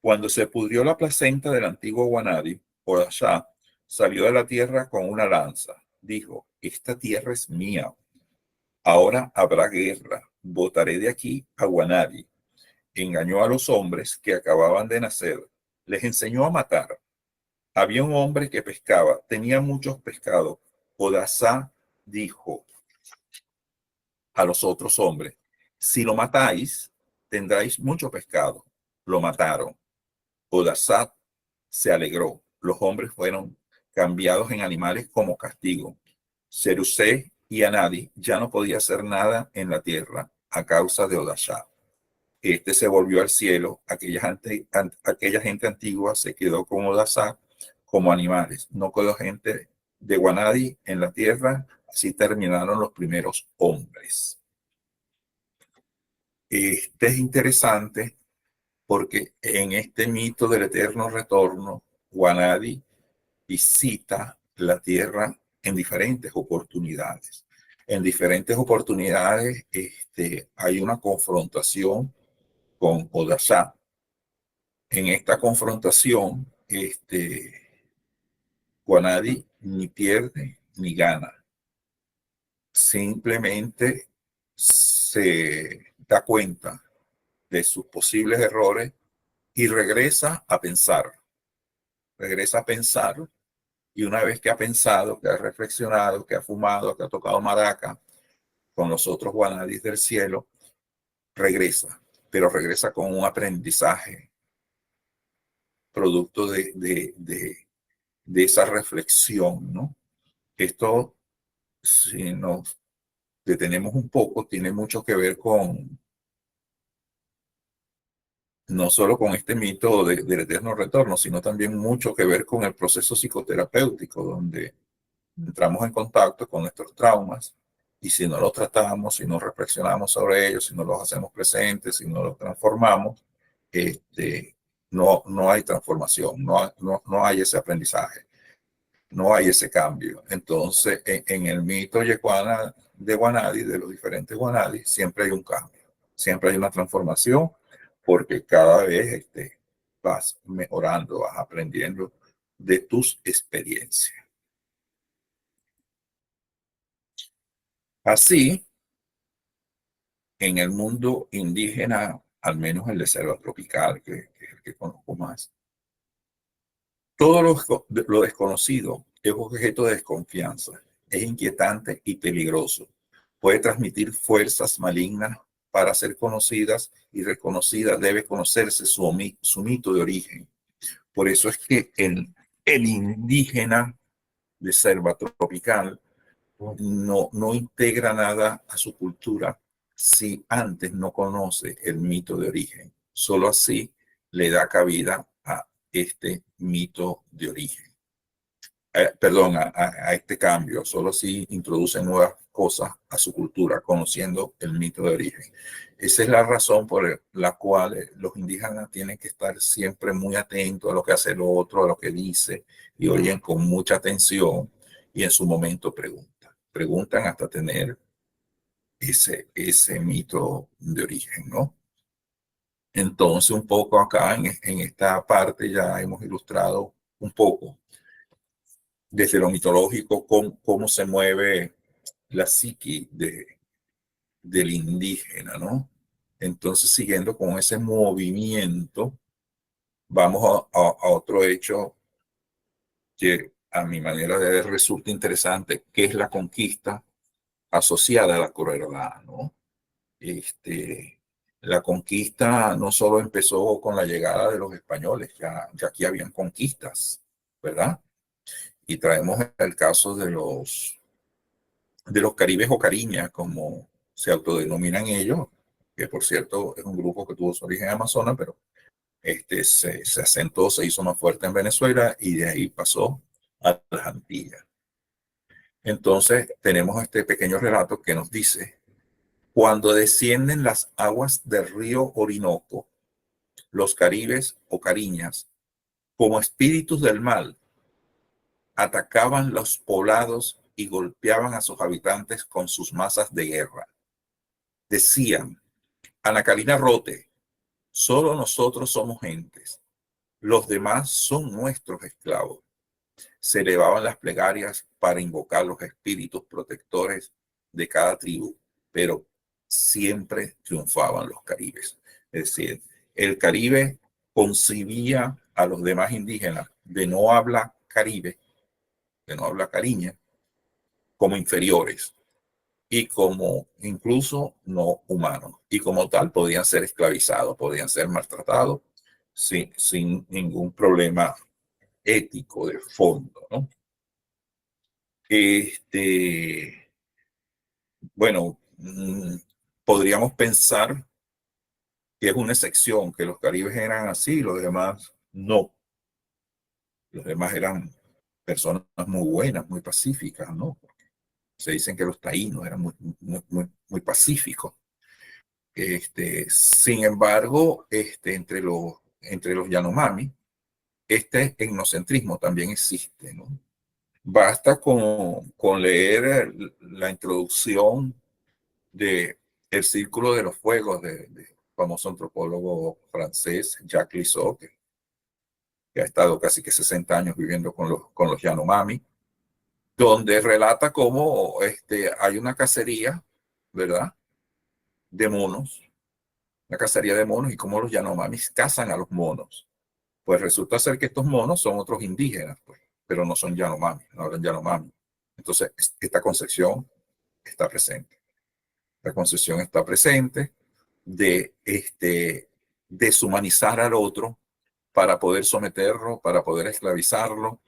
Cuando se pudrió la placenta del antiguo Guanadi, Odasá salió de la tierra con una lanza. Dijo: esta tierra es mía. Ahora habrá guerra. Botaré de aquí a Guanadi. Engañó a los hombres que acababan de nacer. Les enseñó a matar. Había un hombre que pescaba. Tenía muchos pescados. Odazá dijo a los otros hombres: si lo matáis, tendráis mucho pescado. Lo mataron. Odazá se alegró. Los hombres fueron cambiados en animales como castigo. Serusé y Anadi ya no podía hacer nada en la tierra a causa de Odazá. Este se volvió al cielo. Aquella gente antigua se quedó con Odazá como animales. No quedó gente de Guanadi en la tierra. Así terminaron los primeros hombres. Este es interesante porque en este mito del eterno retorno, Guanadi visita la tierra en diferentes oportunidades. En diferentes oportunidades hay una confrontación con Odazá. En esta confrontación, Guanadi ni pierde ni gana. Simplemente se da cuenta de sus posibles errores y regresa a pensar. Regresa a pensar, y una vez que ha pensado, que ha reflexionado, que ha fumado, que ha tocado maraca con los otros Guanadis del cielo, regresa, pero regresa con un aprendizaje producto de esa reflexión, ¿no? Esto, si nos detenemos un poco, tiene mucho que ver con, no solo con este mito del eterno retorno, sino también mucho que ver con el proceso psicoterapéutico, donde entramos en contacto con nuestros traumas, y si no los tratamos, si no reflexionamos sobre ellos, si no los hacemos presentes, si no los transformamos, no hay transformación, no hay ese aprendizaje, no hay ese cambio. Entonces, en el mito yecuana de Guanadi, de los diferentes Guanadi, siempre hay un cambio, siempre hay una transformación, porque cada vez vas mejorando, vas aprendiendo de tus experiencias. Así, en el mundo indígena, al menos el de selva tropical, que es el que conozco más, todo lo desconocido es objeto de desconfianza, es inquietante y peligroso. Puede transmitir fuerzas malignas. Para ser conocidas y reconocidas debe conocerse su mito de origen. Por eso es que el indígena de selva tropical no integra nada a su cultura si antes no conoce el mito de origen. Solo así le da cabida a este mito de origen. Perdón, a este cambio. Solo así introduce nuevas cosas a su cultura, conociendo el mito de origen. Esa es la razón por la cual los indígenas tienen que estar siempre muy atentos a lo que hace el otro, a lo que dice, y oyen con mucha atención, y en su momento preguntan hasta tener ese mito de origen, ¿no? Entonces, un poco acá en esta parte ya hemos ilustrado un poco desde lo mitológico cómo se mueve la psique del indígena, ¿no? Entonces, siguiendo con ese movimiento, vamos a otro hecho que a mi manera de ver resulta interesante, que es la conquista asociada a la crueldad, ¿no? La conquista no solo empezó con la llegada de los españoles, ya aquí habían conquistas, ¿verdad? Y traemos el caso de los caribes o cariñas, como se autodenominan ellos, que por cierto es un grupo que tuvo su origen en Amazonas, pero se asentó, se hizo más fuerte en Venezuela y de ahí pasó a las Antillas. Entonces tenemos este pequeño relato que nos dice: cuando descienden las aguas del río Orinoco, los caribes o cariñas, como espíritus del mal, atacaban los poblados y golpeaban a sus habitantes con sus mazas de guerra. Decían: Ana Karina Rote, solo nosotros somos gentes, los demás son nuestros esclavos. Se elevaban las plegarias para invocar los espíritus protectores de cada tribu. pero siempre triunfaban los caribes. Es decir, el Caribe concibía a los demás indígenas de no habla caribe, de no habla cariña, como inferiores y como incluso no humanos. Y como tal podían ser esclavizados, podían ser maltratados sin ningún problema ético de fondo, ¿no? Bueno, podríamos pensar que es una excepción, que los caribes eran así, los demás no. Los demás eran personas muy buenas, muy pacíficas, ¿no? Se dicen que los taínos eran muy pacíficos. Sin embargo, entre los Yanomami, este etnocentrismo también existe, ¿no? Basta con leer la introducción de El Círculo de los Fuegos de famoso antropólogo francés Jacques Lissot, que ha estado casi que 60 años viviendo con los Yanomami, donde relata cómo hay una cacería, ¿verdad?, de monos, una cacería de monos y cómo los Yanomamis cazan a los monos. Pues resulta ser que estos monos son otros indígenas, pues, pero no son Yanomami, no hablan Yanomami. Entonces, esta concepción está presente. La concepción está presente de deshumanizar al otro para poder someterlo, para poder esclavizarlo,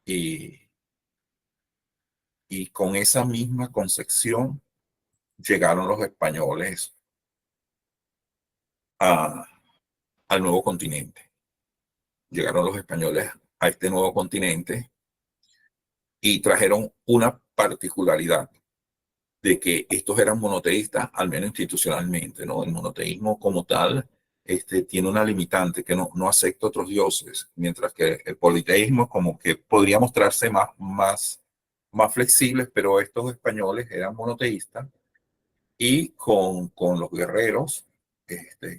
y con esa misma concepción llegaron los españoles al nuevo continente. Llegaron los españoles a este nuevo continente y trajeron una particularidad de que estos eran monoteístas, al menos institucionalmente, ¿no? El monoteísmo como tal tiene una limitante, que no acepta otros dioses, mientras que el politeísmo como que podría mostrarse más flexibles, pero estos españoles eran monoteístas y con los guerreros,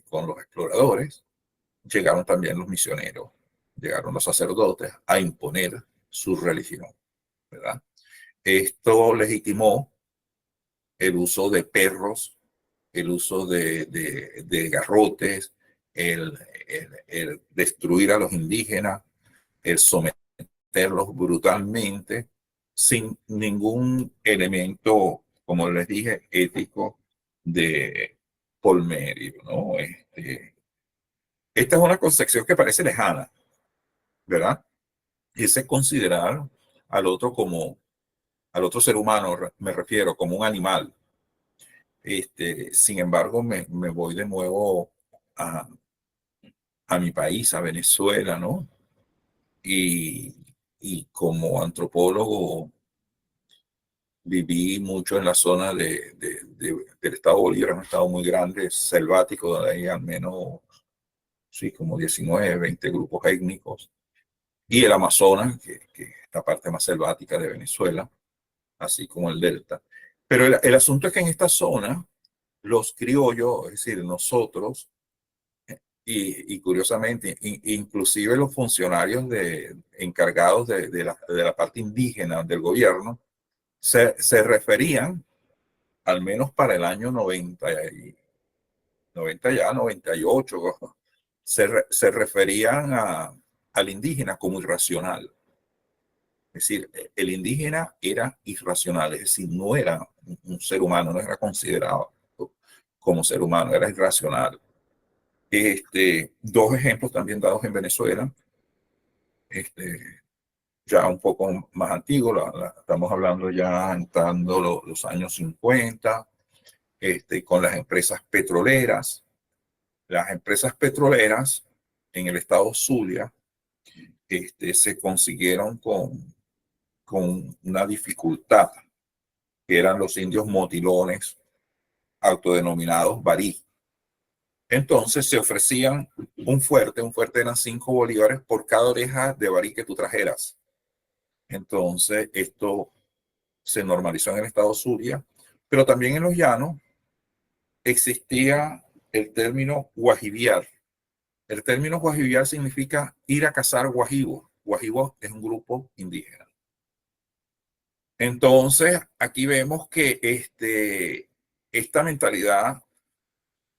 con los exploradores, llegaron también los misioneros, llegaron los sacerdotes a imponer su religión, ¿verdad? Esto legitimó el uso de perros, el uso de garrotes, el destruir a los indígenas, el someterlos brutalmente, sin ningún elemento, como les dije, ético de por medio, ¿no? Esta es una concepción que parece lejana, ¿verdad? Y ese considerar al otro al otro ser humano, me refiero, como un animal. Sin embargo, me voy de nuevo a mi país, a Venezuela, ¿no? Y como antropólogo viví mucho en la zona del estado Bolívar, un estado muy grande, selvático, donde hay al menos, sí, como 19, 20 grupos étnicos, y el Amazonas, que es la parte más selvática de Venezuela, así como el Delta. Pero el asunto es que en esta zona, los criollos, es decir, nosotros, y curiosamente, inclusive los funcionarios encargados de la parte indígena del gobierno, se referían, al menos para el año 98, se referían al indígena como irracional. Es decir, el indígena era irracional, es decir, no era un ser humano, no era considerado como ser humano, era irracional. Dos ejemplos también dados en Venezuela, ya un poco más antiguo, estamos hablando ya entrando los años 50, con las empresas petroleras. Las empresas petroleras en el estado Zulia se consiguieron con una dificultad, que eran los indios motilones, autodenominados barí. Entonces se ofrecían un fuerte eran 5 bolívares por cada oreja de barí que tú trajeras. Entonces esto se normalizó en el estado Zulia, pero también en los llanos existía el término guajibiar. El término guajibiar significa ir a cazar guajivos. Guajivos es un grupo indígena. Entonces aquí vemos que esta mentalidad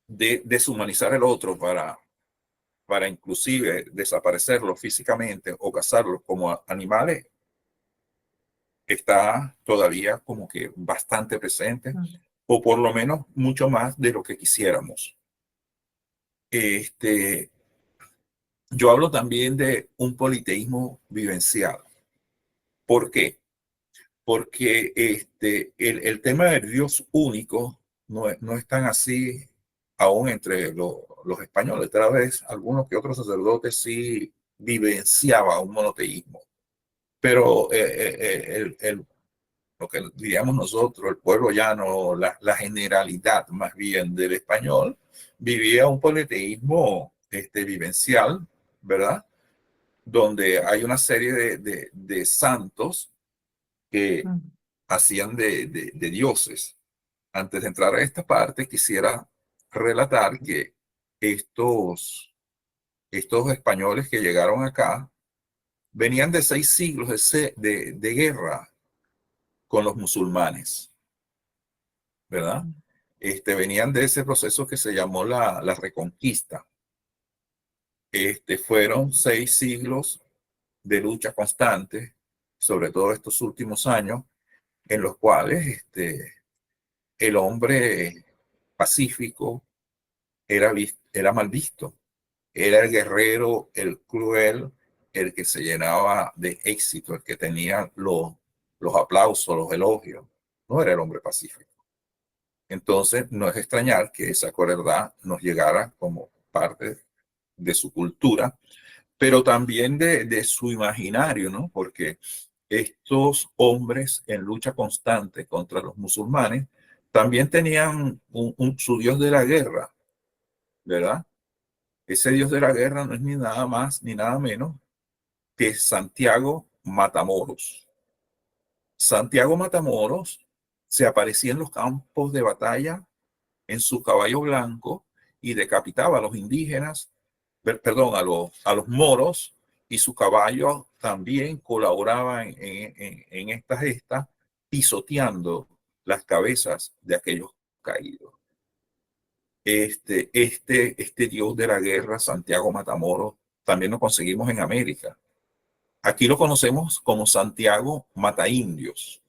de deshumanizar el otro para inclusive desaparecerlo físicamente o cazarlos como animales, está todavía como que bastante presente, o por lo menos mucho más de lo que quisiéramos. Yo hablo también de un politeísmo vivencial. ¿Por qué? Porque el tema del Dios único no es tan así aún entre los españoles. Tal vez algunos que otros sacerdotes sí vivenciaban un monoteísmo. Pero lo que diríamos nosotros, el pueblo llano, la generalidad más bien del español, vivía un politeísmo vivencial, ¿verdad? Donde hay una serie de santos que hacían de dioses. Antes de entrar a esta parte, quisiera relatar que estos españoles que llegaron acá venían de 6 siglos de guerra con los musulmanes, ¿verdad? Venían de ese proceso que se llamó la Reconquista. Fueron 6 siglos de lucha constante, sobre todo estos últimos años, en los cuales el hombre pacífico era mal visto. Era el guerrero, el cruel, el que se llenaba de éxito, el que tenía los aplausos, los elogios. No era el hombre pacífico. Entonces, no es extrañar que esa crueldad nos llegara como parte de su cultura, pero también de su imaginario, ¿no? Porque estos hombres en lucha constante contra los musulmanes también tenían su dios de la guerra, ¿verdad? Ese dios de la guerra no es ni nada más ni nada menos que Santiago Matamoros. Santiago Matamoros se aparecía en los campos de batalla en su caballo blanco y decapitaba a los indígenas, perdón, a los moros, y su caballo también colaboraba en esta gesta, pisoteando las cabezas de aquellos caídos. Este dios de la guerra, Santiago Matamoros, también lo conseguimos en América. Aquí lo conocemos como Santiago Mataindios,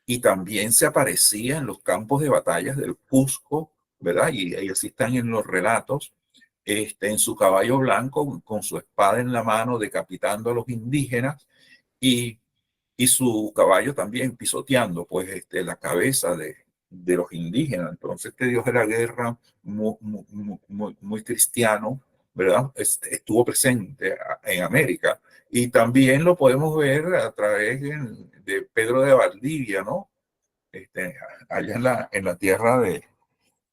y también se aparecía en los campos de batallas del Cusco, ¿verdad? Y así están en los relatos, en su caballo blanco, con su espada en la mano, decapitando a los indígenas, y su caballo también pisoteando, pues, la cabeza de los indígenas. Entonces, este dios de la guerra, muy cristiano, ¿verdad? Estuvo presente en América. Y también lo podemos ver a través de Pedro de Valdivia, ¿no? Allá en la tierra de